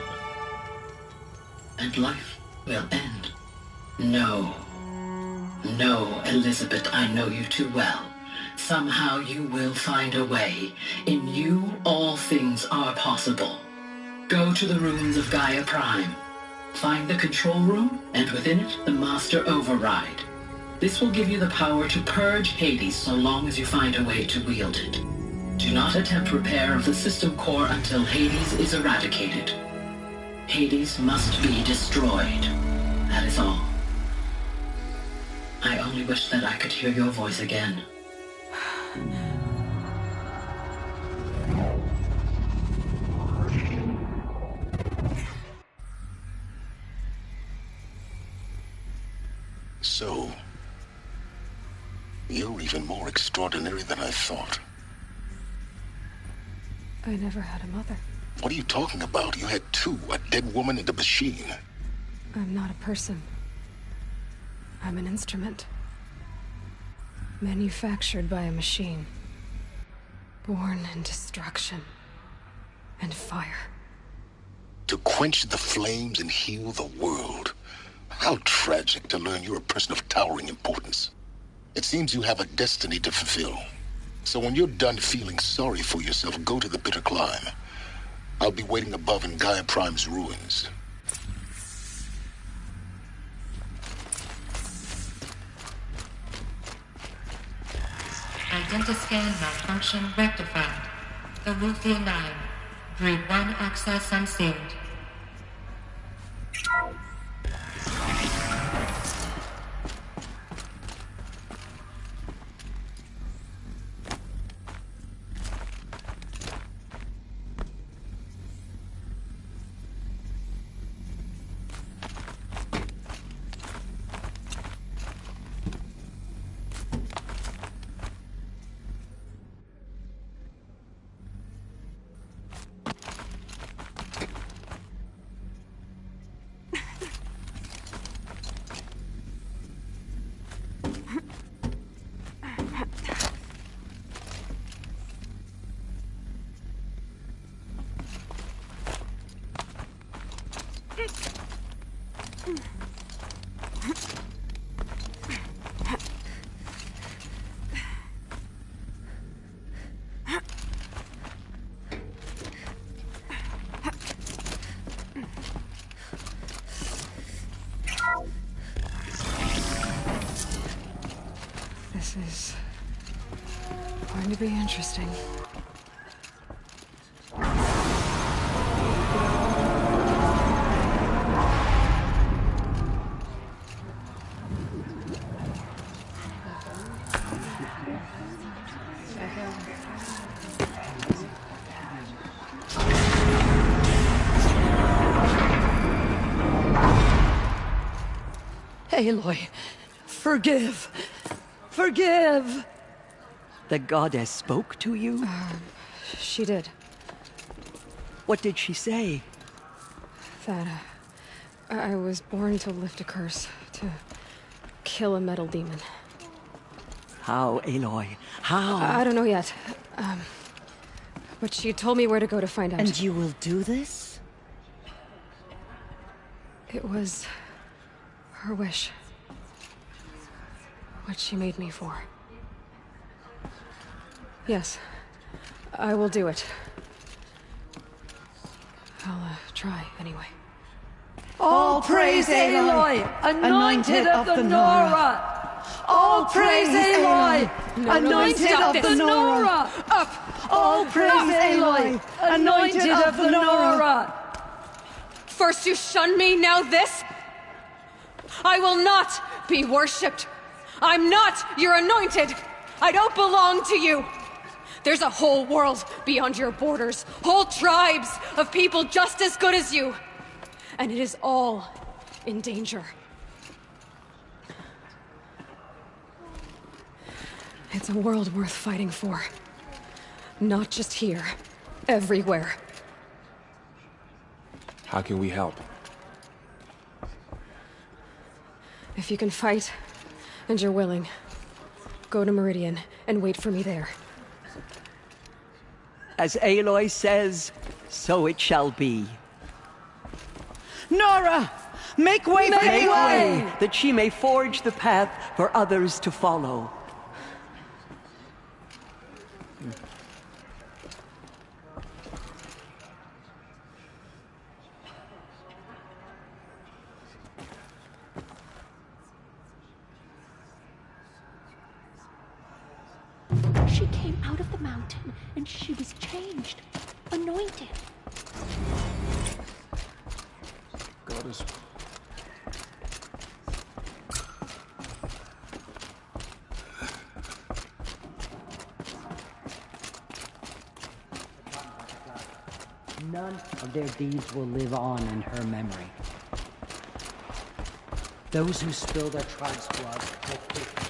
And life will end. No. No, Elizabeth, I know you too well. Somehow you will find a way. In you, all things are possible. Go to the ruins of Gaia Prime. Find the control room, and within it, the Master Override. This will give you the power to purge Hades so long as you find a way to wield it. Do not attempt repair of the system core until Hades is eradicated. Hades must be destroyed. That is all. I only only wish that I could hear your voice again. So, you're even more extraordinary than I thought. I never had a mother. What are you talking about? You had two, a dead woman and a machine. I'm not a person. I'm an instrument. Manufactured by a machine. Born in destruction and fire. To quench the flames and heal the world. How tragic to learn you're a person of towering importance. It seems you have a destiny to fulfill. So when you're done feeling sorry for yourself, go to the bitter climb. I'll be waiting above in Gaia Prime's ruins. Identiscan malfunction rectified. The Luthia 9. Breed 1 access unsealed. This is going to be interesting. Aloy, forgive. Forgive! The goddess spoke to you? She did. What did she say? That I was born to lift a curse, to kill a metal demon. How, Aloy? How? I don't know yet. But she told me where to go to find out. And you will do this? It was her wish. What she made me for. Yes, I will do it. I'll try, anyway. All praise Aloy, anointed of the Nora! All praise Aloy, anointed of the Nora! Up! All praise Aloy, anointed of the Nora! First you shun me, now this? I will not be worshipped. I'm not your anointed. I don't belong to you. There's a whole world beyond your borders, whole tribes of people just as good as you. And it is all in danger. It's a world worth fighting for. Not just here, everywhere. How can we help? If you can fight, and you're willing, go to Meridian and wait for me there. As Aloy says, so it shall be. Nora! Make way for Aloy! That she may forge the path for others to follow. She came out of the mountain, and she was changed, anointed. Goddess. None of their deeds will live on in her memory. Those who spill their tribe's blood will pay for it.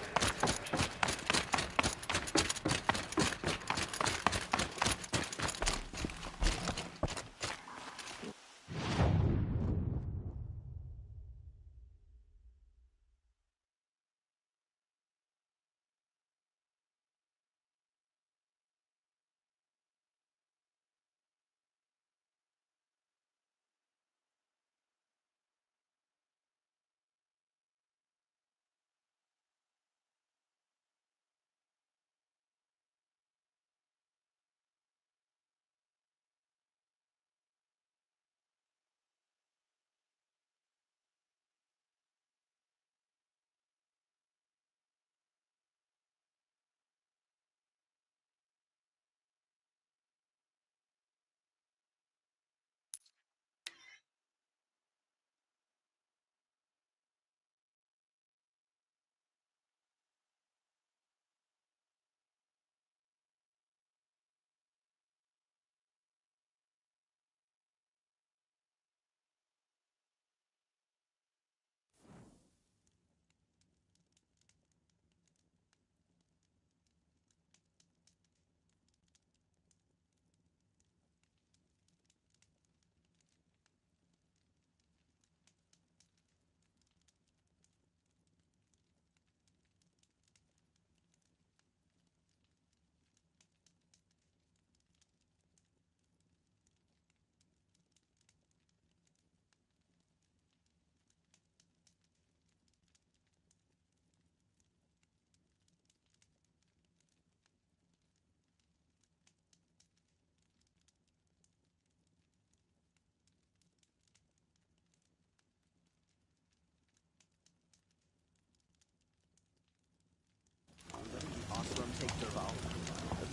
Take Derval.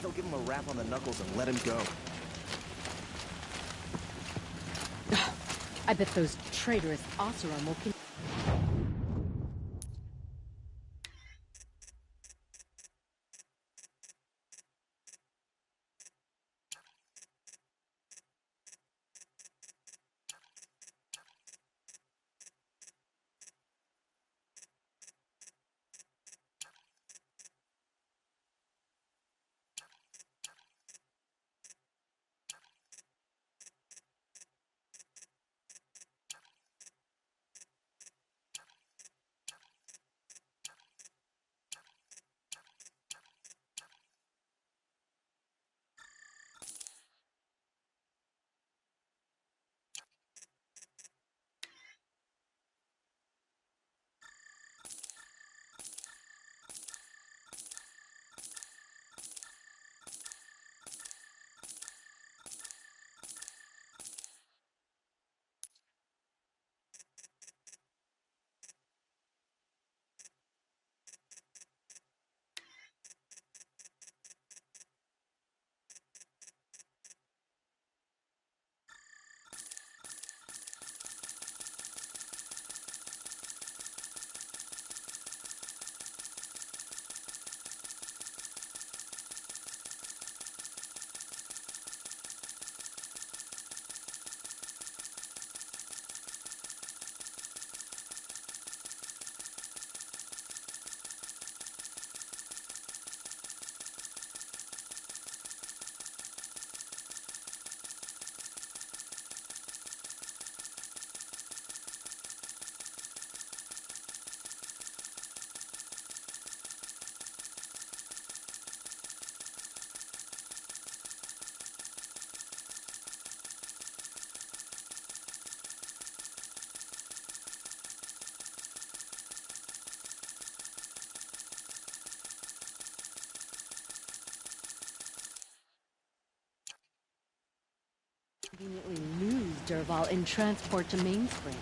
They'll give him a rap on the knuckles and let him go. I bet those traitorous Oseram will continue. Conveniently lose Derval in transport to Mainspring.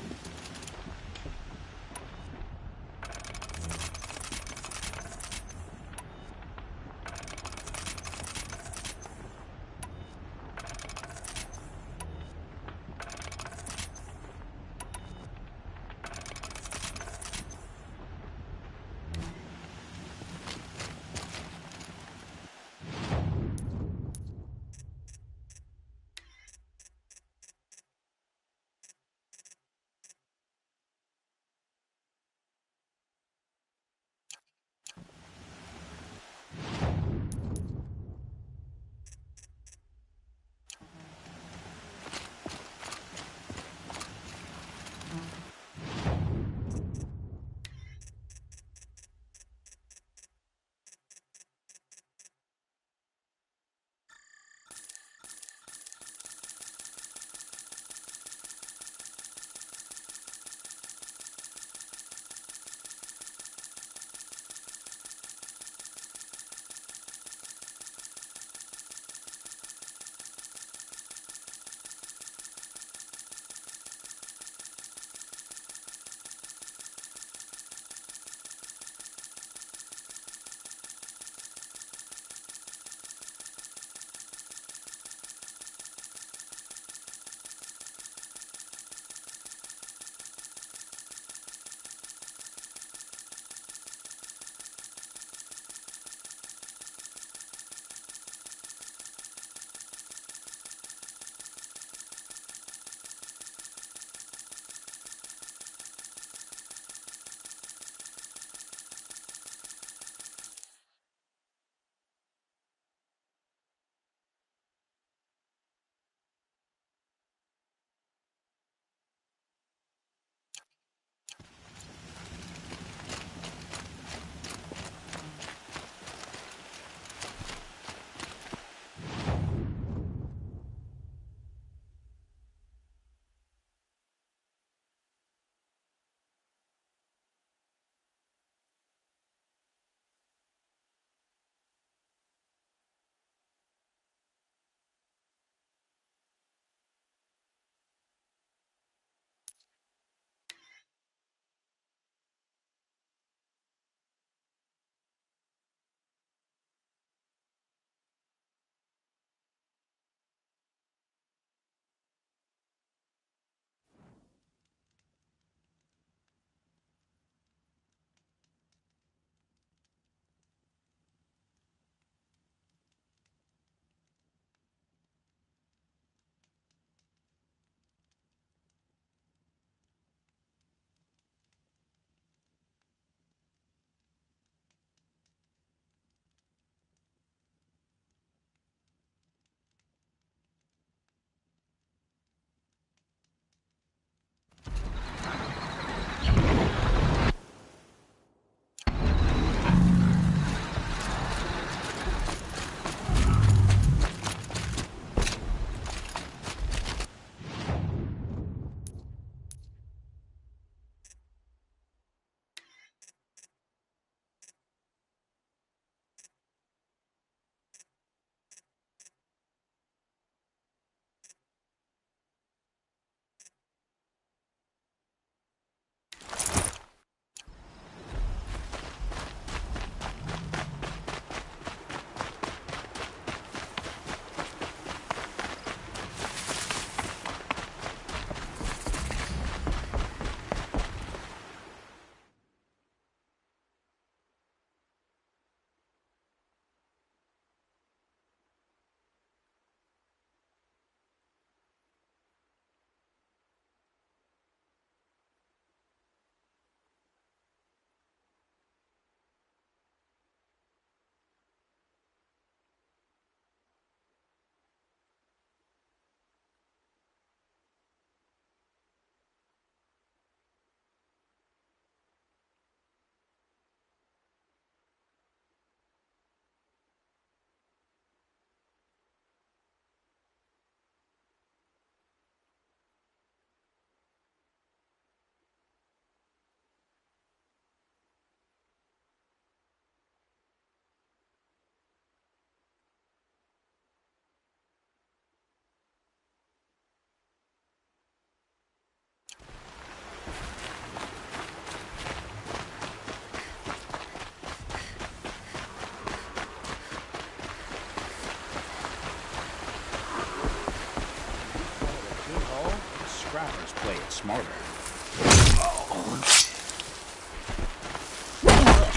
trappers play it smarter.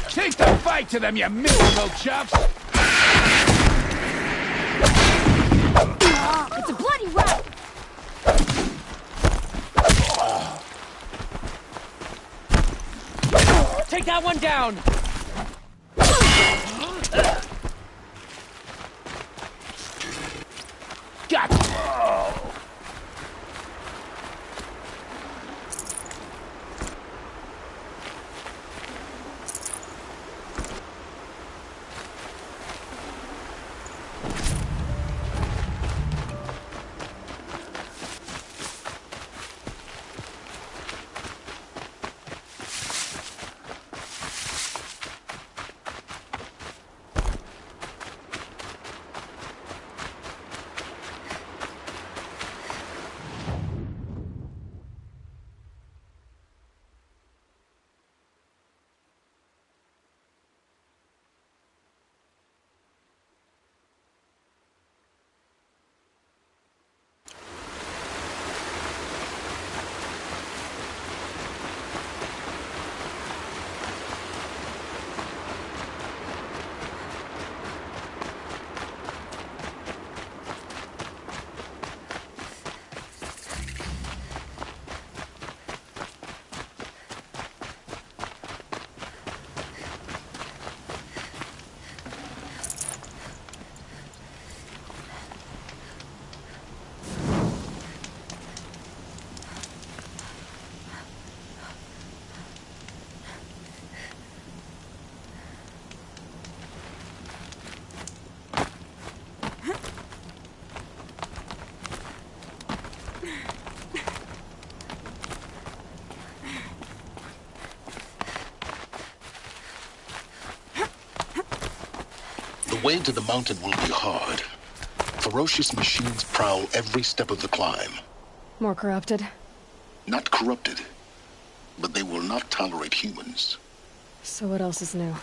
Take the fight to them, you miserable chuffs! It's a bloody rat! Take that one down! Gotcha! The way to the mountain will be hard. Ferocious machines prowl every step of the climb. More corrupted? Not corrupted, but they will not tolerate humans. So what else is new?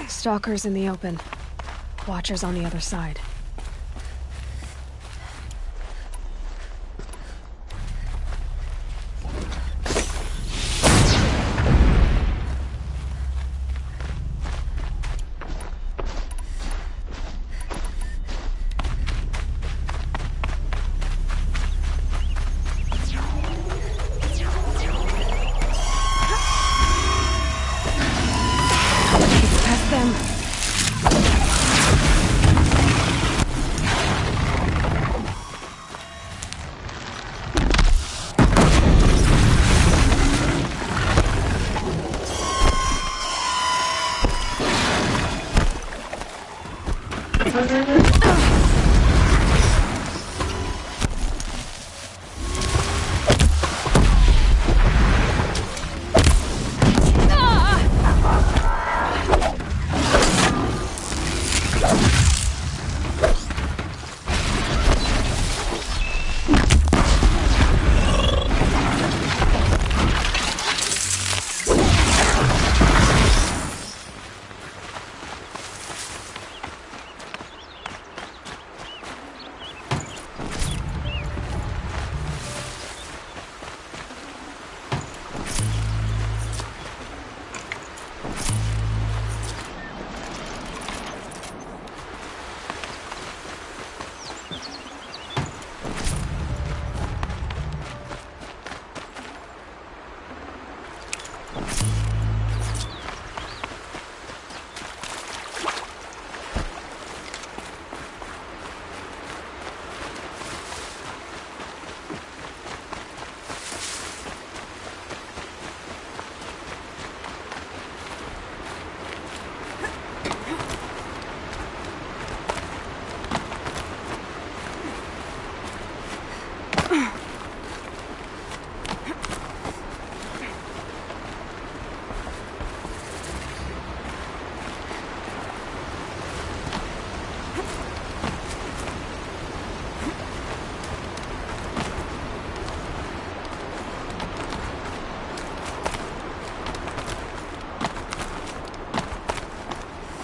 Stalkers in the open. Watchers on the other side.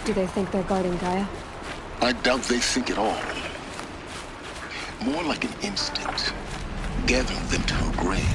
Do they think they're guarding Gaia? I doubt they think at all. More like an instinct, gathering them to her grave.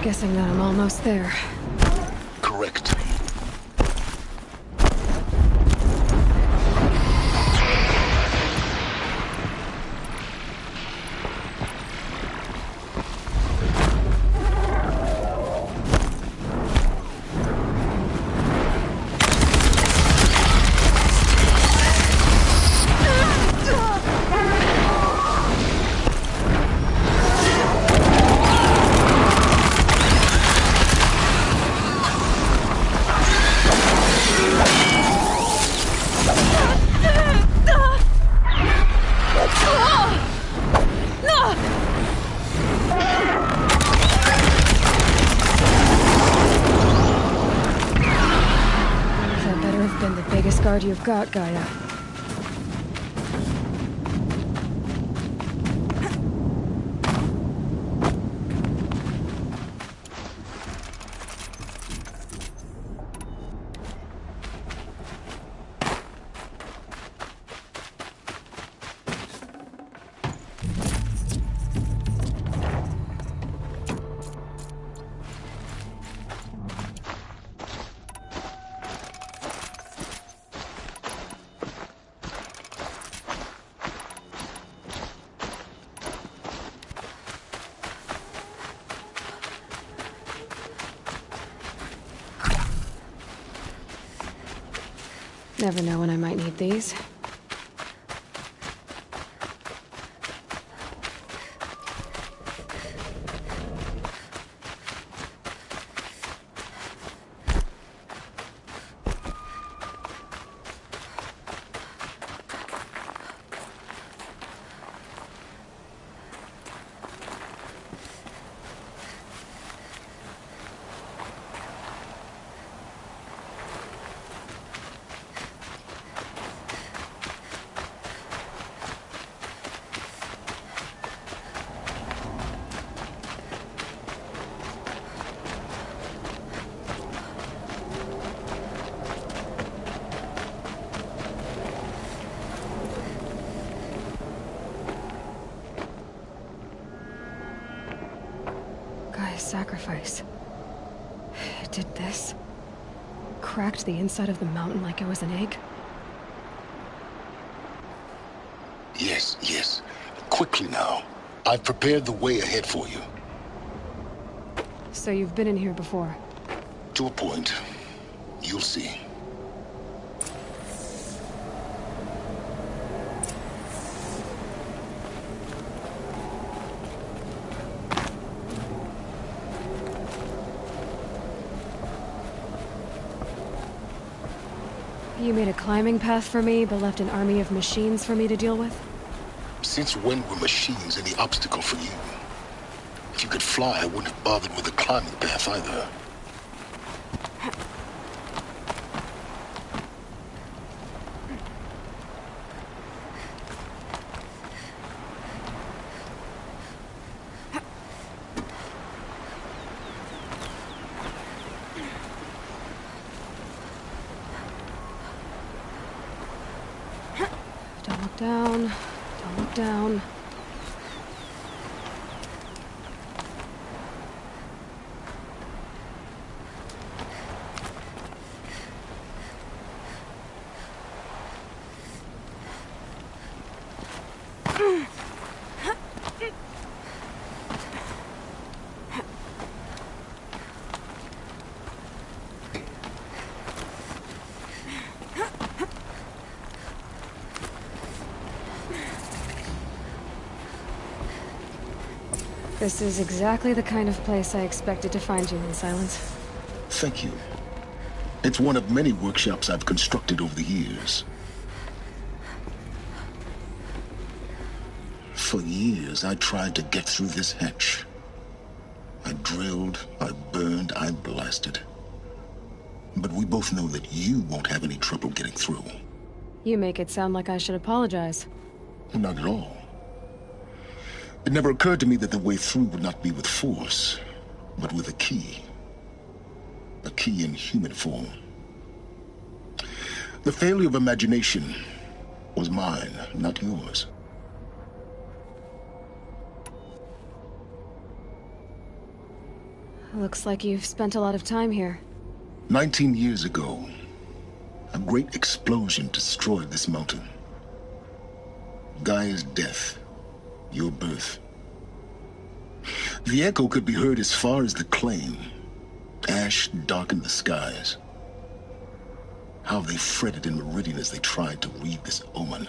Guessing that I'm almost there. Correct. Guard you've got, Gaia. Never know when I might need these. sacrifice. It did this. Cracked the inside of the mountain like it was an egg. Yes, yes. Quickly now. I've prepared the way ahead for you. So you've been in here before? To a point. You'll see. You made a climbing path for me, but left an army of machines for me to deal with? Since when were machines any obstacle for you? If you could fly, I wouldn't have bothered with a climbing path either. Don't look down. Don't look down. This is exactly the kind of place I expected to find you in, Silence. Thank you. It's one of many workshops I've constructed over the years. For years, I tried to get through this hatch. I drilled, I burned, I blasted. But we both know that you won't have any trouble getting through. You make it sound like I should apologize. Not at all. It never occurred to me that the way through would not be with force, but with a key. A key in human form. The failure of imagination was mine, not yours. Looks like you've spent a lot of time here. 19 years ago, a great explosion destroyed this mountain. Gaia's death. Your birth. The echo could be heard as far as the claim. Ash darkened the skies. How they fretted in Meridian as they tried to read this omen.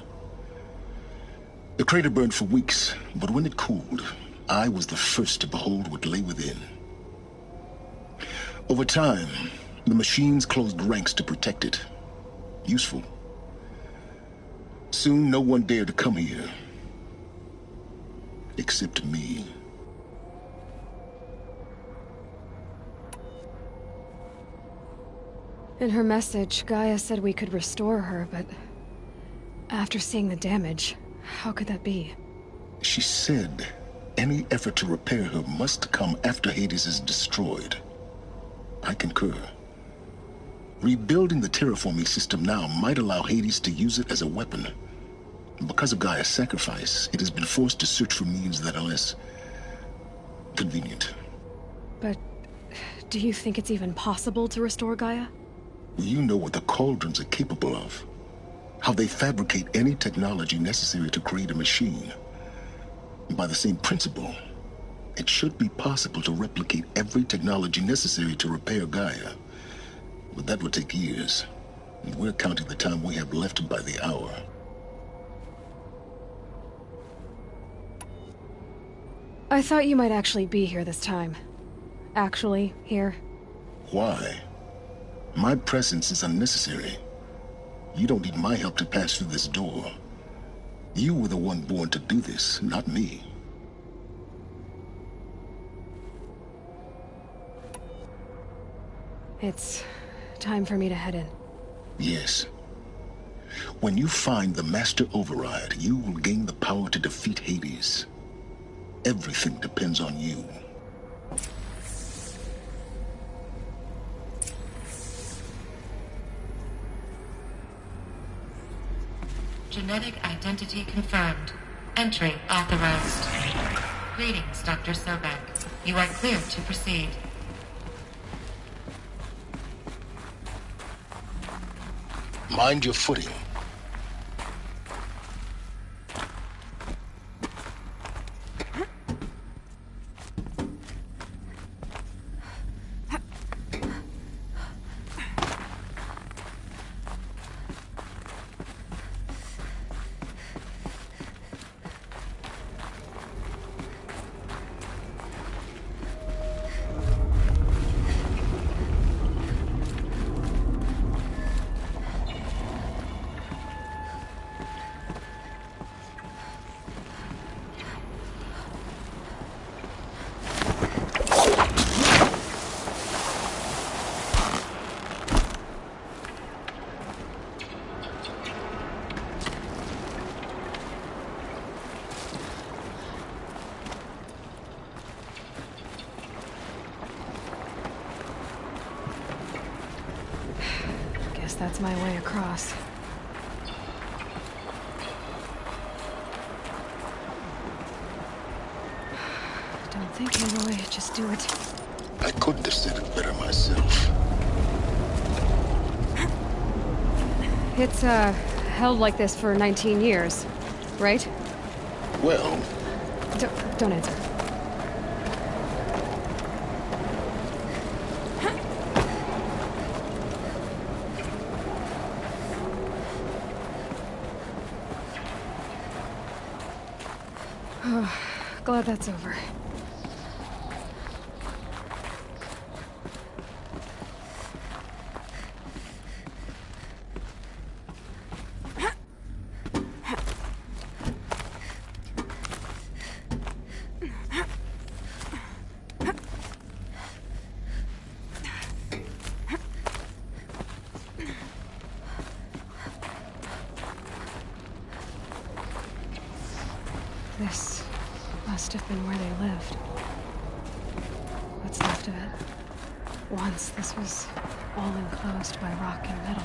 The crater burned for weeks, but when it cooled, I was the first to behold what lay within. Over time, the machines closed ranks to protect it. Useful. Soon, no one dared to come here. Except me. In her message, Gaia said we could restore her, but after seeing the damage, how could that be? She said any effort to repair her must come after Hades is destroyed. I concur. Rebuilding the terraforming system now might allow Hades to use it as a weapon. Because of Gaia's sacrifice, it has been forced to search for means that are less convenient. But do you think it's even possible to restore Gaia? You know what the Cauldrons are capable of. How they fabricate any technology necessary to create a machine. By the same principle, it should be possible to replicate every technology necessary to repair Gaia. But that would take years. And we're counting the time we have left by the hour. I thought you might actually be here this time. Actually, here. Why? My presence is unnecessary. You don't need my help to pass through this door. You were the one born to do this, not me. It's time for me to head in. Yes. When you find the Master Override, you will gain the power to defeat Hades. Everything depends on you. Genetic identity confirmed. Entry authorized. Greetings, Dr. Sobek. You are clear to proceed. Mind your footing. That's my way across. Don't think, Aloy. Just do it. I couldn't have said it better myself. It's, held like this for 19 years, right? Well... Don't answer. Glad that's over. This must have been where they lived. What's left of it? Once this was all enclosed by rock and metal.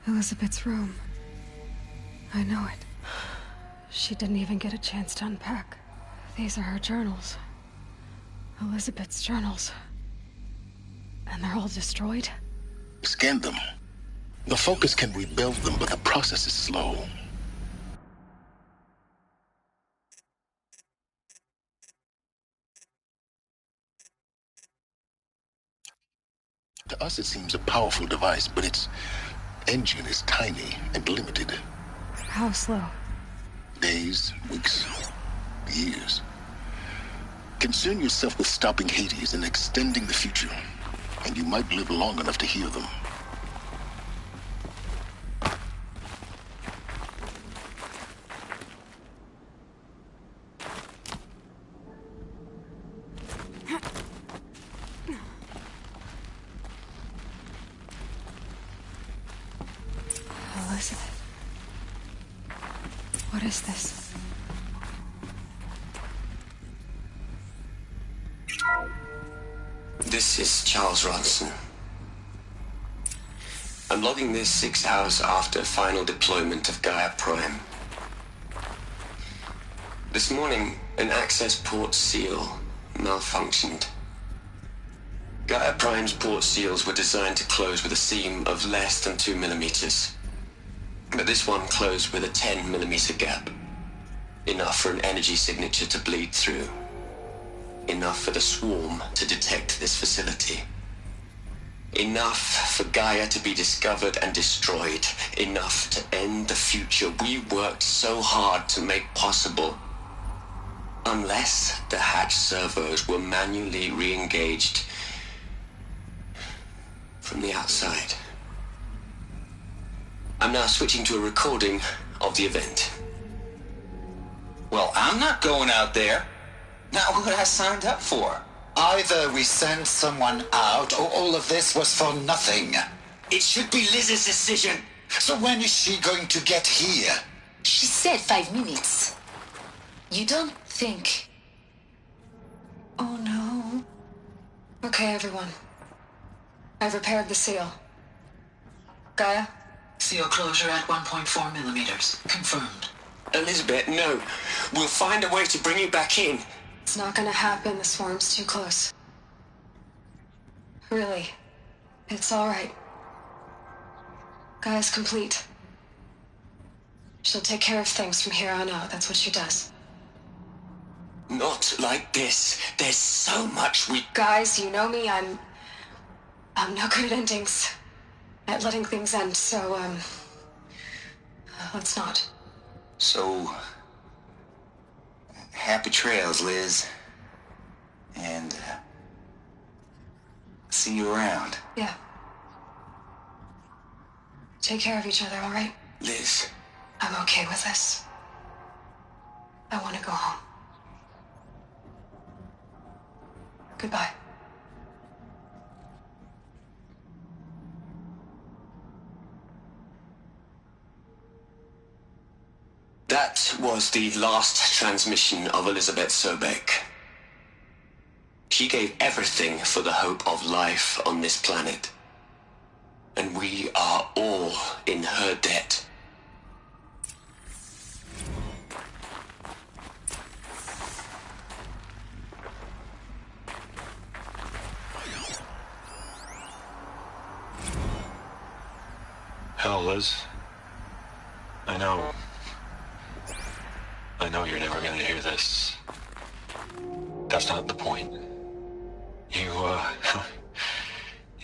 Elizabeth's room. I know it. She didn't even get a chance to unpack. These are her journals. Elizabeth's journals. And they're all destroyed? Scan them. The Focus can rebuild them, but the process is slow. To us, it seems a powerful device, but its engine is tiny and limited. How slow? Days, weeks, years. Concern yourself with stopping Hades and extending the future, and you might live long enough to hear them. Elizabeth. What is this? This is Charles Ronson. I'm logging this 6 hours after final deployment of Gaia Prime. This morning, an access port seal malfunctioned. Gaia Prime's port seals were designed to close with a seam of less than 2 millimeters. But this one closed with a 10 millimeter gap. Enough for an energy signature to bleed through. Enough for the swarm to detect this facility. Enough for Gaia to be discovered and destroyed. Enough to end the future we worked so hard to make possible. Unless the hatch servos were manually re-engaged, from the outside. I'm now switching to a recording of the event. Well, I'm not going out there. Not what I signed up for. Either we send someone out, or all of this was for nothing. It should be Liz's decision. So when is she going to get here? She said 5 minutes. You don't think... Oh no. Okay, everyone. I've repaired the seal. Gaia? Seal closure at 1.4 millimeters. Confirmed. Elizabeth, no. We'll find a way to bring you back in. It's not gonna happen. The swarm's too close. Really. It's alright. Gaia's complete. She'll take care of things from here on out. That's what she does. Not like this. There's so much we... Guys, you know me. I'm not good at endings. At letting things end, so, let's not. So... happy trails, Liz. And, see you around. Yeah. Take care of each other, all right? Liz. I'm okay with this. I want to go home. Goodbye. That was the last transmission of Elizabeth Sobek. She gave everything for the hope of life on this planet. And we are all in her debt. Hell, Liz. I know you're never gonna hear this. That's not the point. You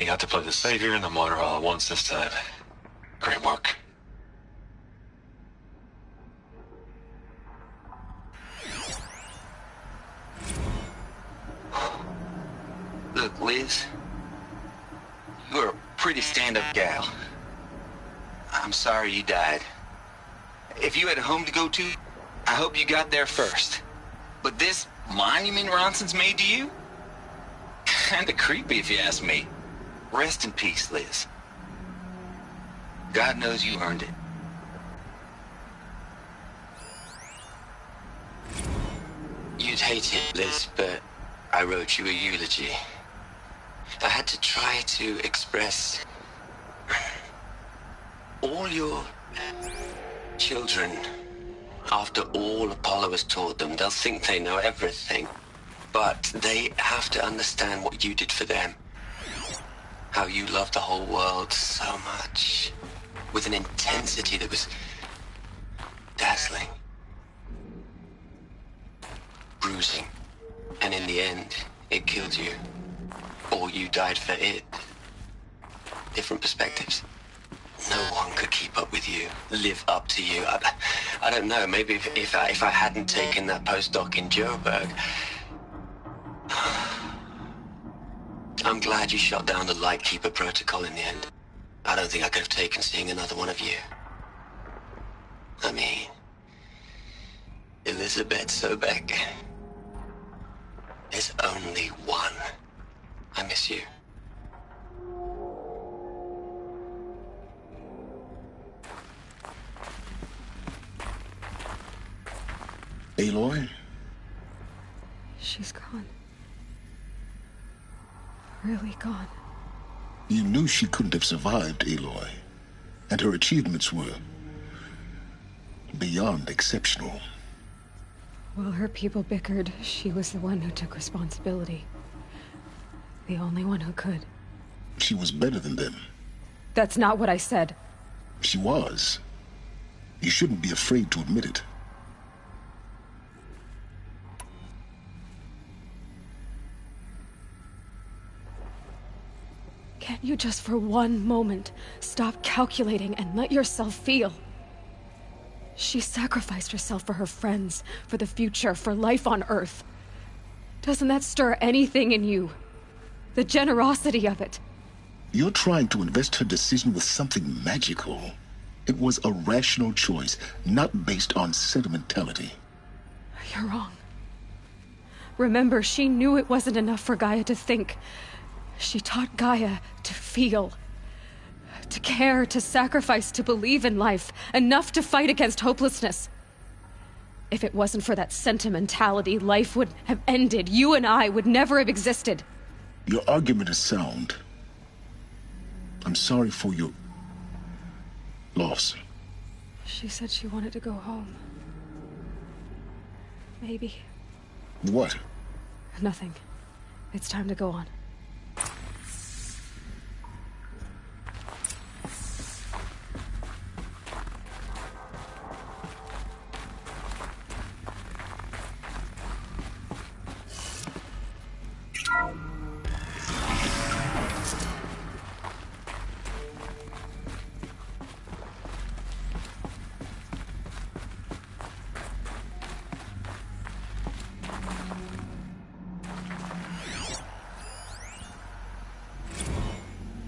got to play the savior and the martyr all at once this time. Great work. Look, Liz. You're a pretty stand-up gal. I'm sorry you died. If you had a home to go to, I hope you got there first. But this monument Ronson's made to you? Kinda creepy if you ask me. Rest in peace, Liz. God knows you earned it. You'd hate it, Liz, but I wrote you a eulogy. I had to try to express all your children. After all Apollo has taught them, they'll think they know everything. But they have to understand what you did for them. How you loved the whole world so much. With an intensity that was dazzling. Bruising. And in the end, it killed you. Or you died for it. Different perspectives. No one could keep up with you, live up to you. I don't know, maybe if I hadn't taken that postdoc in Joburg. I'm glad you shot down the Lightkeeper protocol in the end. I don't think I could have taken seeing another one of you. I mean, Elizabeth Sobek. There's only one. I miss you. Aloy? She's gone. Really gone. You knew she couldn't have survived, Aloy. And her achievements were beyond exceptional. While her people bickered, she was the one who took responsibility. The only one who could. She was better than them. That's not what I said. She was. You shouldn't be afraid to admit it. Can't you just for one moment stop calculating and let yourself feel? She sacrificed herself for her friends, for the future, for life on Earth. Doesn't that stir anything in you? The generosity of it. You're trying to invest her decision with something magical. It was a rational choice, not based on sentimentality. You're wrong. Remember, she knew it wasn't enough for Gaia to think. She taught Gaia to feel. To care, to sacrifice, to believe in life. Enough to fight against hopelessness. If it wasn't for that sentimentality, life would have ended. You and I would never have existed. Your argument is sound. I'm sorry for your loss. She said she wanted to go home. Maybe. What? Nothing. It's time to go on.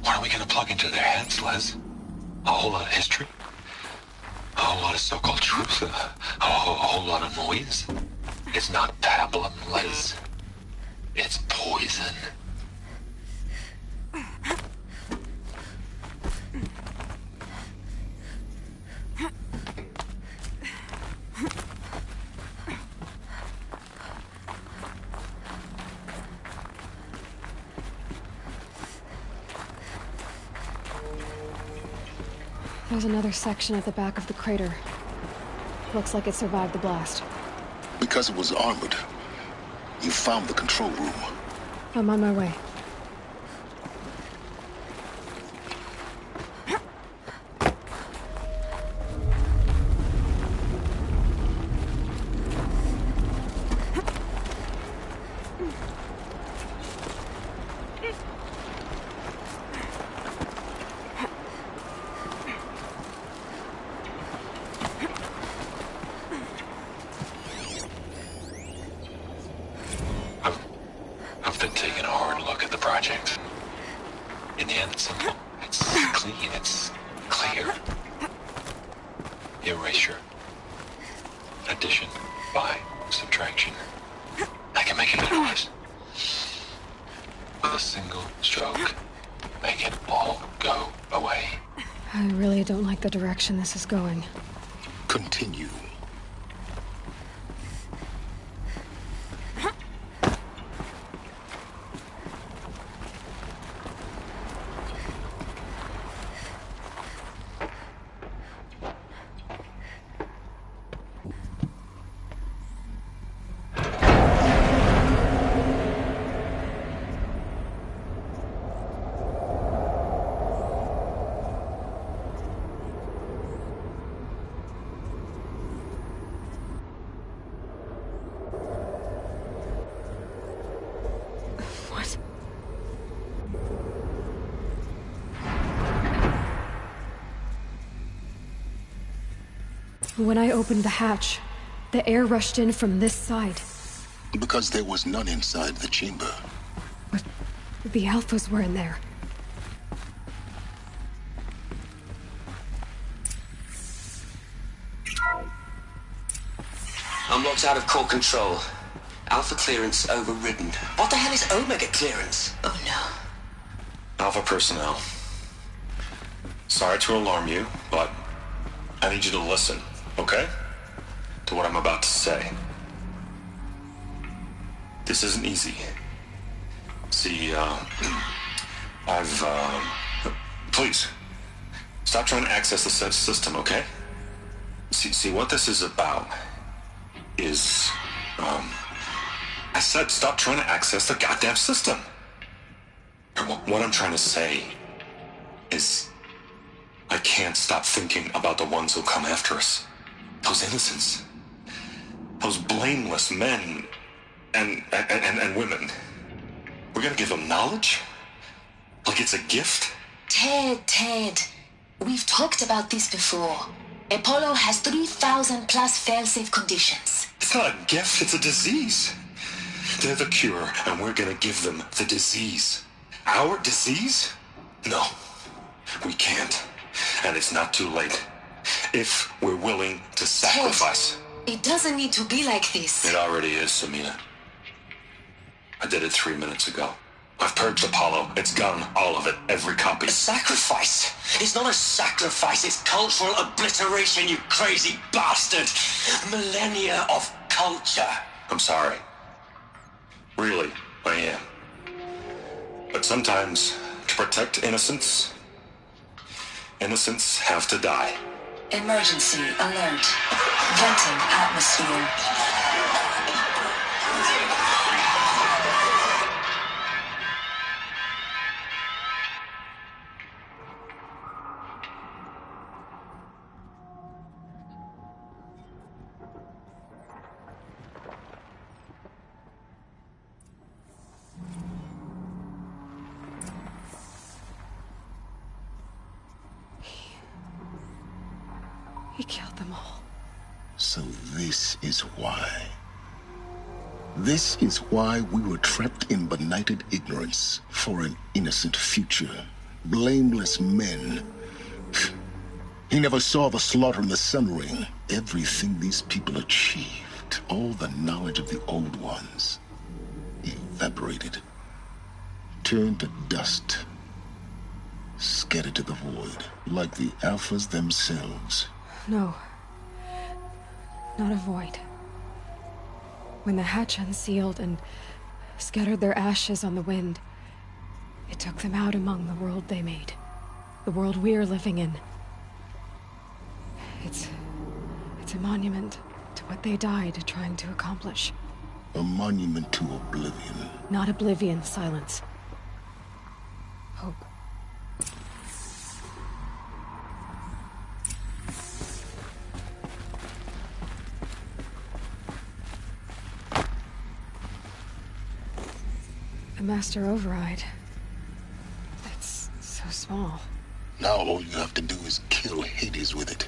What are we gonna plug into their heads, Les? A whole lot of history? A whole lot of so-called truth? A whole lot of noise? It's not pablum, Les. It's poison. There's another section at the back of the crater. Looks like it survived the blast. Because it was armored. You found the control room. I'm on my way. I've been taking a hard look at the project. In the end, it's simple. It's clean. It's clear. Erasure. Addition. By. Subtraction. I can make it otherwise. With a single stroke, make it all go away. I really don't like the direction this is going. Continue. When I opened the hatch, the air rushed in from this side. Because there was none inside the chamber. But the Alphas were in there. I'm locked out of core control. Alpha clearance overridden. What the hell is Omega clearance? Oh no. Alpha personnel. Sorry to alarm you, but I need you to listen, okay? To what I'm about to say. This isn't easy. See, please, stop trying to access the system, okay? See, what this is about is, I said stop trying to access the goddamn system. What I'm trying to say is, I can't stop thinking about the ones who'll come after us. Those innocents. Those blameless men and women. We're gonna give them knowledge? Like it's a gift? Ted. We've talked about this before. Apollo has 3,000 plus fail-safe conditions. It's not a gift, it's a disease. They're the cure, and we're gonna give them the disease. Our disease? No, we can't. And it's not too late. If we're willing to sacrifice. It doesn't need to be like this. It already is, Samina. I did it 3 minutes ago. I've purged Apollo. It's gone, all of it, every copy. A sacrifice? It's not a sacrifice, it's cultural obliteration, you crazy bastard! Millennia of culture. I'm sorry. Really, I am. But sometimes, to protect innocence, innocents have to die. Emergency alert. Venting atmosphere. He killed them all. So this is why. This is why we were trapped in benighted ignorance for an innocent future. Blameless men. He never saw the slaughter in the Sun Ring. Everything these people achieved, all the knowledge of the old ones, evaporated. Turned to dust. Scattered to the void, like the Alphas themselves. No. Not a void. When the hatch unsealed and scattered their ashes on the wind, it took them out among the world they made. The world we're living in. It's a monument to what they died trying to accomplish. A monument to oblivion. Not oblivion, Silence. Hope. The Master Override. It's so small. Now all you have to do is kill Hades with it.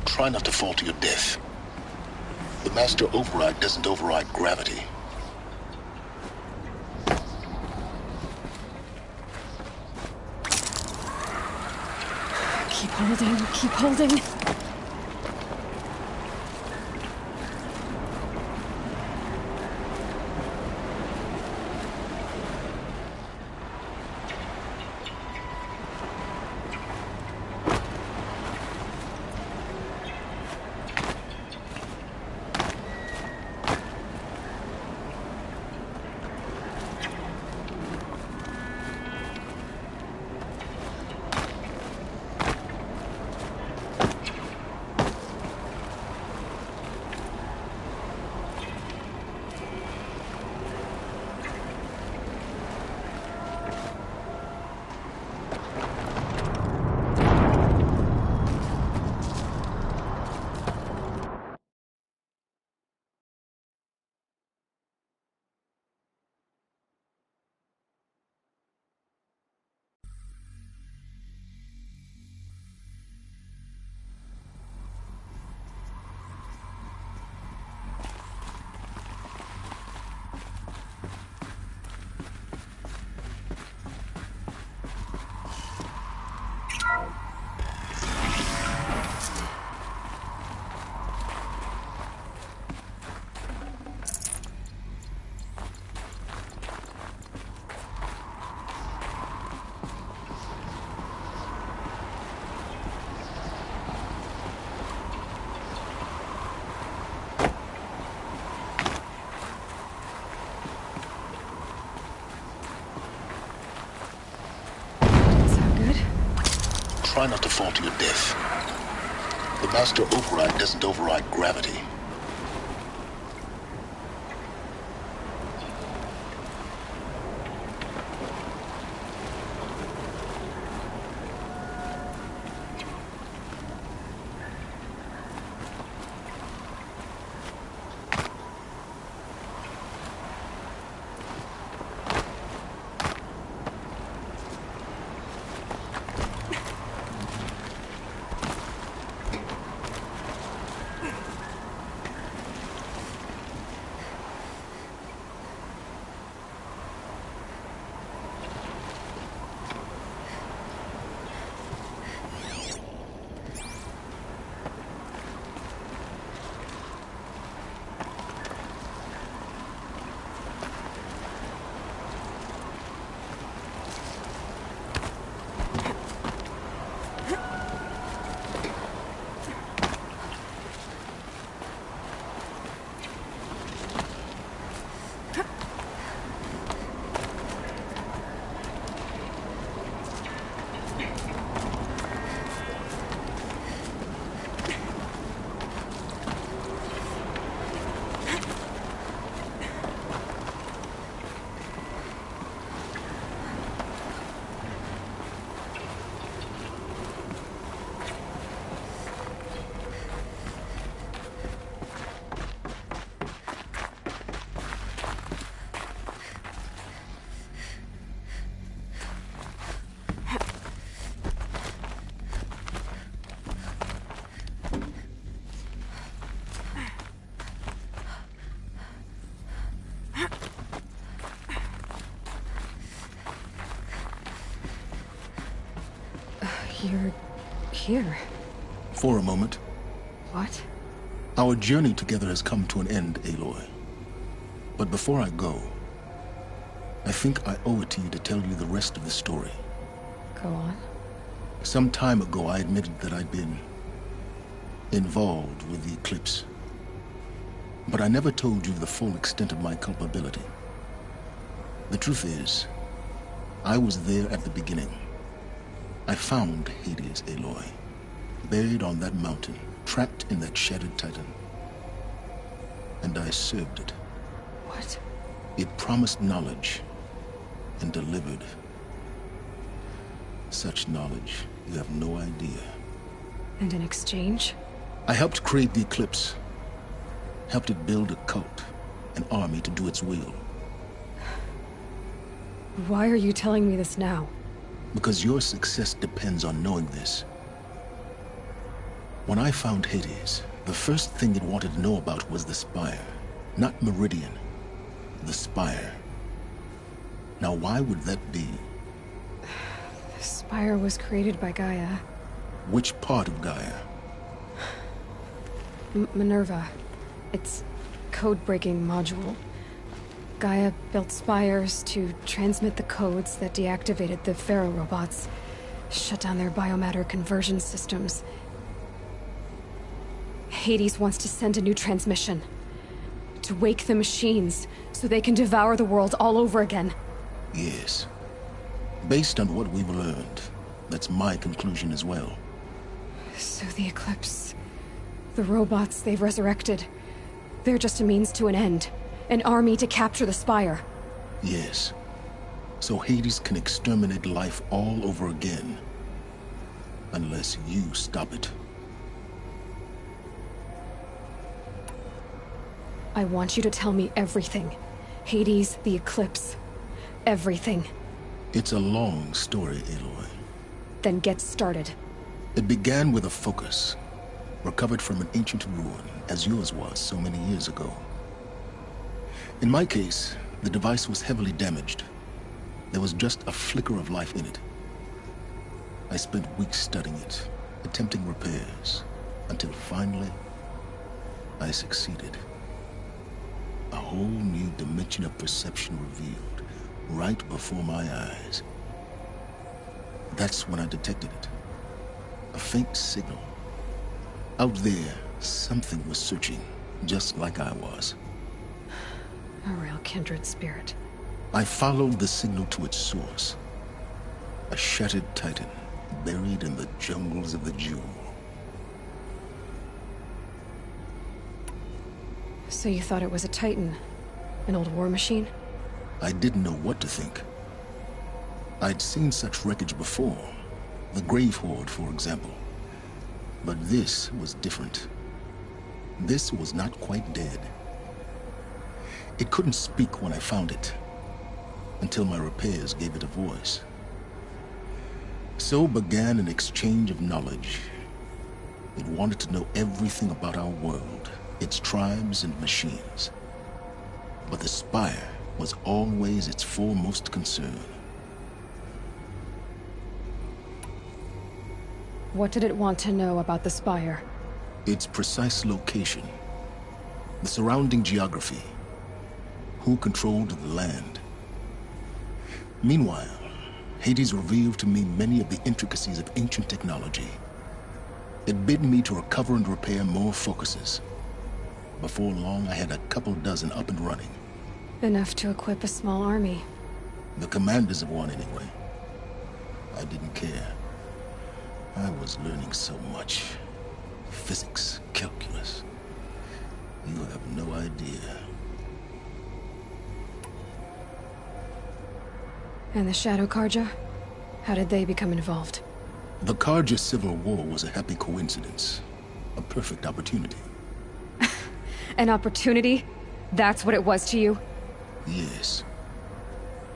Try not to fall to your death. The Master Override doesn't override gravity. Keep holding, keep holding. Try not to fall to your death. The master override doesn't override gravity. You're here. For a moment. What? Our journey together has come to an end, Aloy. But before I go, I think I owe it to you to tell you the rest of the story. Go on. Some time ago, I admitted that I'd been involved with the eclipse. But I never told you the full extent of my culpability. The truth is, I was there at the beginning. I found Hades, Aloy, buried on that mountain, trapped in that shattered titan. And I served it. What? It promised knowledge and delivered. Such knowledge, you have no idea. And in exchange? I helped create the eclipse. Helped it build a cult, an army to do its will. Why are you telling me this now? Because your success depends on knowing this. When I found Hades, the first thing it wanted to know about was the Spire. Not Meridian. The Spire. Now why would that be? The Spire was created by Gaia. Which part of Gaia? Minerva. Its code-breaking module. Gaia built spires to transmit the codes that deactivated the Pharaoh robots, shut down their biomatter conversion systems. Hades wants to send a new transmission. To wake the machines, so they can devour the world all over again. Yes. Based on what we've learned, that's my conclusion as well. So the Eclipse... the robots they've resurrected... they're just a means to an end. An army to capture the Spire. Yes. So Hades can exterminate life all over again. Unless you stop it. I want you to tell me everything. Hades, the Eclipse. Everything. It's a long story, Aloy. Then get started. It began with a focus. Recovered from an ancient ruin, as yours was so many years ago. In my case, the device was heavily damaged. There was just a flicker of life in it. I spent weeks studying it, attempting repairs, until finally, I succeeded. A whole new dimension of perception revealed, right before my eyes. That's when I detected it. A faint signal. Out there, something was searching, just like I was. A real kindred spirit. I followed the signal to its source. A shattered titan, buried in the jungles of the Jewel. So you thought it was a Titan? An old war machine? I didn't know what to think. I'd seen such wreckage before. The Grave Horde, for example. But this was different. This was not quite dead. It couldn't speak when I found it, until my repairs gave it a voice. So began an exchange of knowledge. It wanted to know everything about our world, its tribes and machines. But the Spire was always its foremost concern. What did it want to know about the Spire? Its precise location, the surrounding geography, who controlled the land. Meanwhile, Hades revealed to me many of the intricacies of ancient technology. It bid me to recover and repair more focuses. Before long, I had a couple dozen up and running. Enough to equip a small army. The commanders of one, anyway. I didn't care. I was learning so much. Physics, calculus. You have no idea. And the Shadow Karja? How did they become involved? The Karja Civil War was a happy coincidence. A perfect opportunity. An opportunity? That's what it was to you? Yes.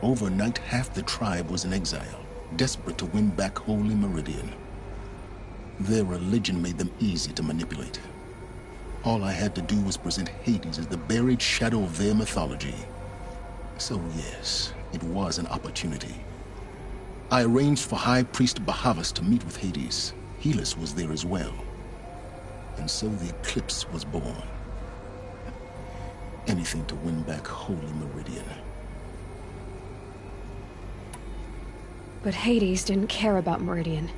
Overnight, half the tribe was in exile, desperate to win back Holy Meridian. Their religion made them easy to manipulate. All I had to do was present Hades as the buried shadow of their mythology. So yes, it was an opportunity. I arranged for High Priest Bahavas to meet with Hades. Helis was there as well. And so the eclipse was born. Anything to win back Holy Meridian. But Hades didn't care about Meridian.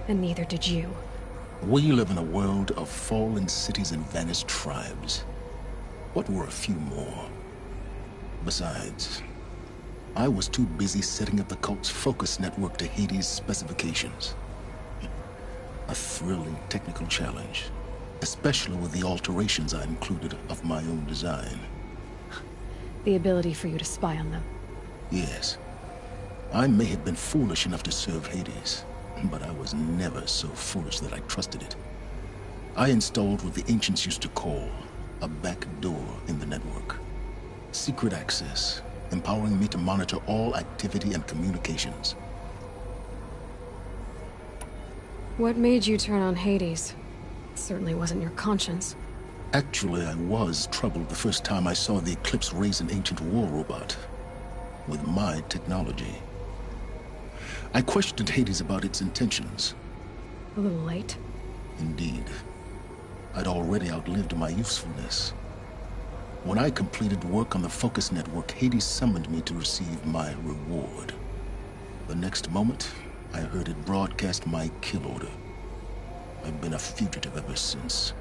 And neither did you. We live in a world of fallen cities and vanished tribes. What were a few more? Besides, I was too busy setting up the cult's focus network to Hades' specifications. A thrilling technical challenge, especially with the alterations I included of my own design. The ability for you to spy on them. Yes. I may have been foolish enough to serve Hades, but I was never so foolish that I trusted it. I installed what the ancients used to call a back door in the network. Secret access, empowering me to monitor all activity and communications. What made you turn on Hades? It certainly wasn't your conscience. Actually, I was troubled the first time I saw the Eclipse raise an ancient war robot with my technology. I questioned Hades about its intentions. A little late. Indeed. I'd already outlived my usefulness. When I completed work on the Focus Network, Hades summoned me to receive my reward. The next moment, I heard it broadcast my kill order. I've been a fugitive ever since.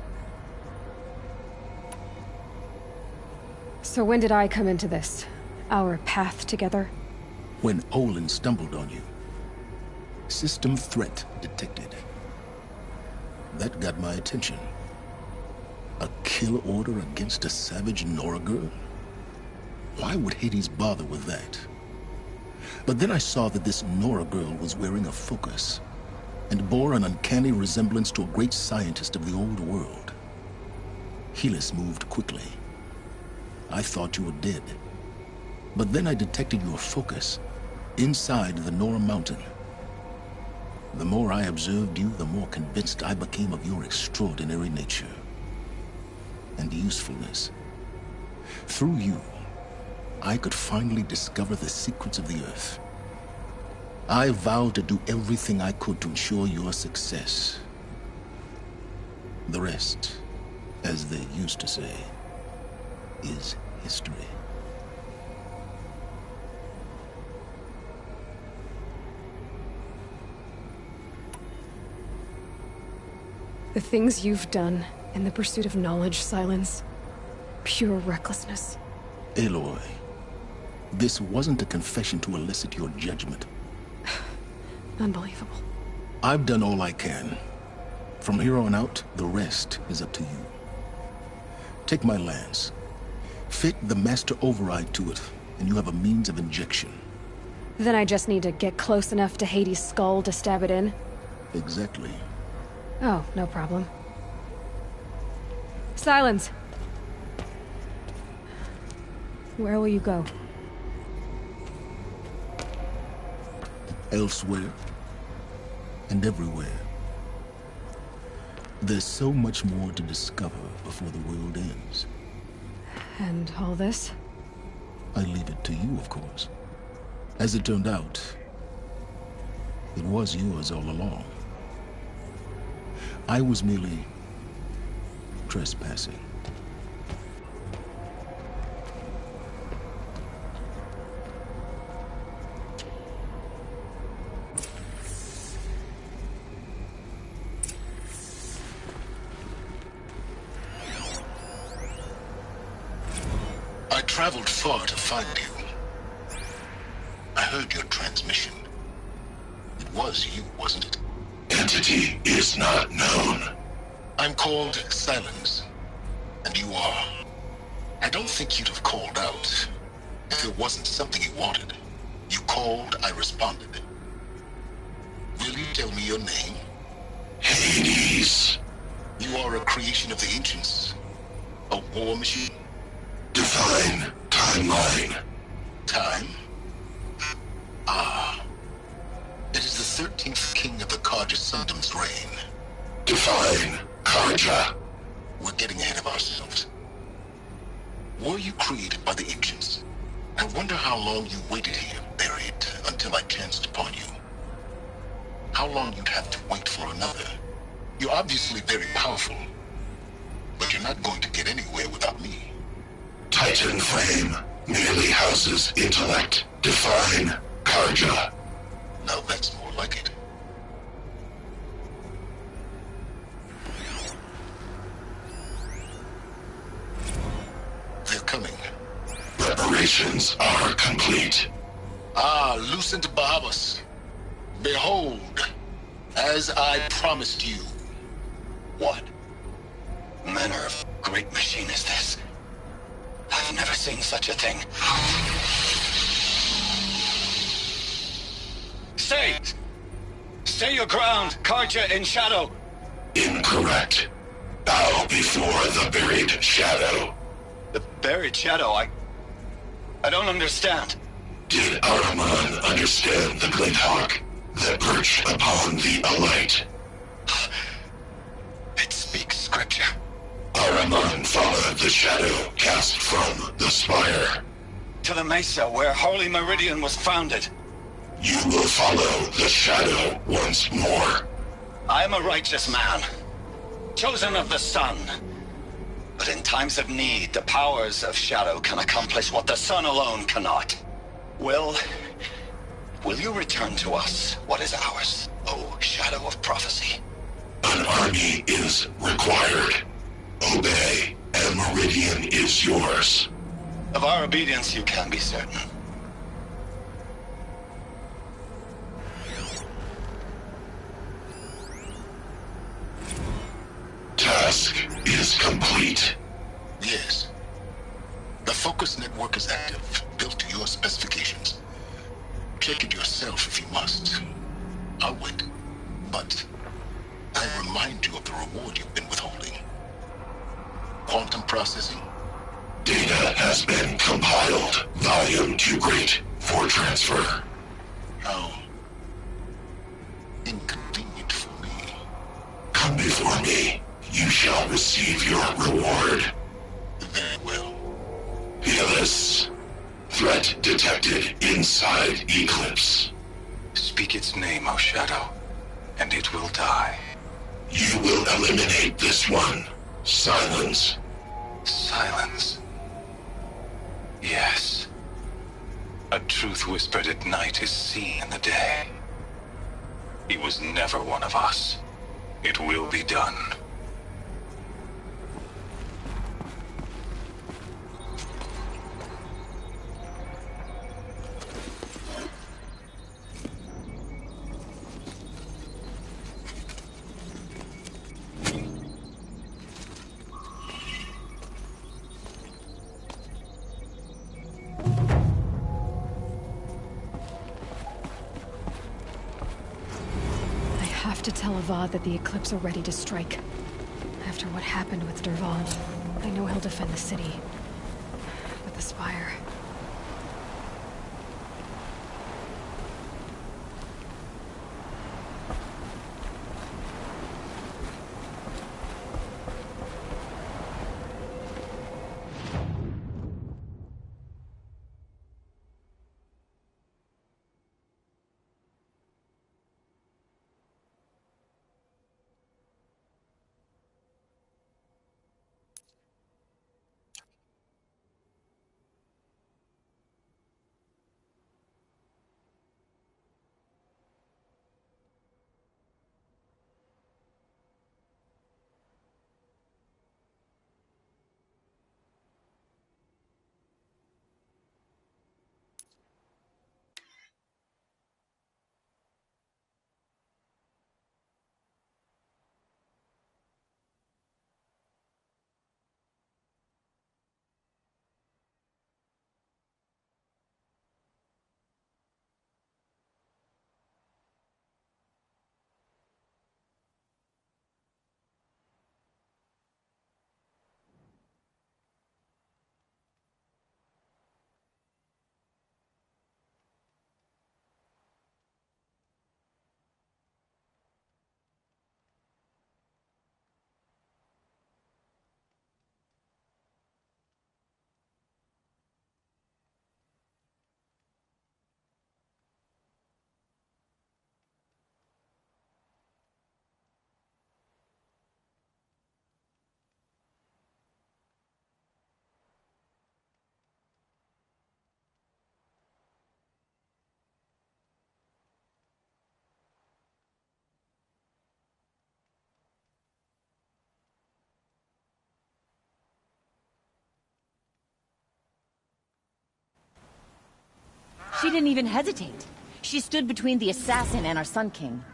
So when did I come into this? Our path together? When Olin stumbled on you. System threat detected. That got my attention. A kill order against a savage Nora girl? Why would Hades bother with that? But then I saw that this Nora girl was wearing a focus, and bore an uncanny resemblance to a great scientist of the old world. Helis moved quickly. I thought you were dead. But then I detected your focus, inside the Nora mountain. The more I observed you, the more convinced I became of your extraordinary nature and usefulness. Through you, I could finally discover the secrets of the Earth. I vowed to do everything I could to ensure your success. The rest, as they used to say, is history. The things you've done in the pursuit of knowledge, Silence. Pure recklessness. Aloy, this wasn't a confession to elicit your judgment. Unbelievable. I've done all I can. From here on out, the rest is up to you. Take my lance. Fit the master override to it, and you have a means of injection. Then I just need to get close enough to Hades' skull to stab it in? Exactly. Oh, no problem. Silence! Where will you go? Elsewhere. And everywhere. There's so much more to discover before the world ends. And all this? I leave it to you, of course. As it turned out, it was yours all along. I was merely trespassing. I traveled far to find you. I heard your transmission. It was you, wasn't it? Entity is not known. I'm called Silence, and you are. I don't think you'd have called out if it wasn't something you wanted. You called, I responded. Will you tell me your name? Hades. You are a creation of the ancients. A war machine? Define timeline. Time? Ah. It is the 13th king of the Karja Sundom's reign. Define Karja. We're getting ahead of ourselves. Were you created by the ancients? I wonder how long you waited here, buried, until I chanced upon you. How long you'd have to wait for another. You're obviously very powerful, but you're not going to get anywhere without me. Titan Flame merely houses intellect. Define Karja. Now that's more like it. They're coming. Preparations are complete. Ah, Lucent Bahavas. Behold, as I promised you. What manner of great machine is this? I've never seen such a thing. Stay! Stay your ground, Karja in shadow! Incorrect. Bow before the buried shadow. The buried shadow? I don't understand. Did Araman understand the glint hawk that perched upon the alight? It speaks scripture. Araman followed the shadow cast from the spire. To the mesa where Holy Meridian was founded. You will follow the shadow once more. I am a righteous man, chosen of the sun. But in times of need, the powers of shadow can accomplish what the sun alone cannot. Will you return to us what is ours, O shadow of prophecy? An army is required. Obey, and Meridian is yours. Of our obedience you can be certain. Task is complete. Yes. The focus network is active, built to your specifications. Check it yourself if you must. I'll wait. But I remind you of the reward you've been withholding. Quantum processing? Data has been compiled. Volume too great for transfer. How inconvenient for me. Come before me. You shall receive your reward. Very well. Fearless. Threat detected inside Eclipse. Speak its name, O Shadow, and it will die. You will eliminate this one. Silence. Silence. Yes. A truth whispered at night is seen in the day. He was never one of us. It will be done. to tell Avad that the Eclipse are ready to strike. After what happened with Dervahl, I know he'll defend the city. But the Spire... She didn't even hesitate. She stood between the assassin and our Sun King.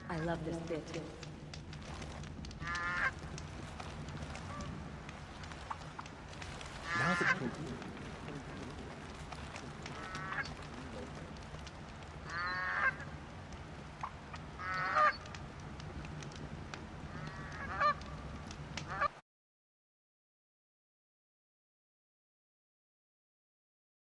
I love this bit. Now that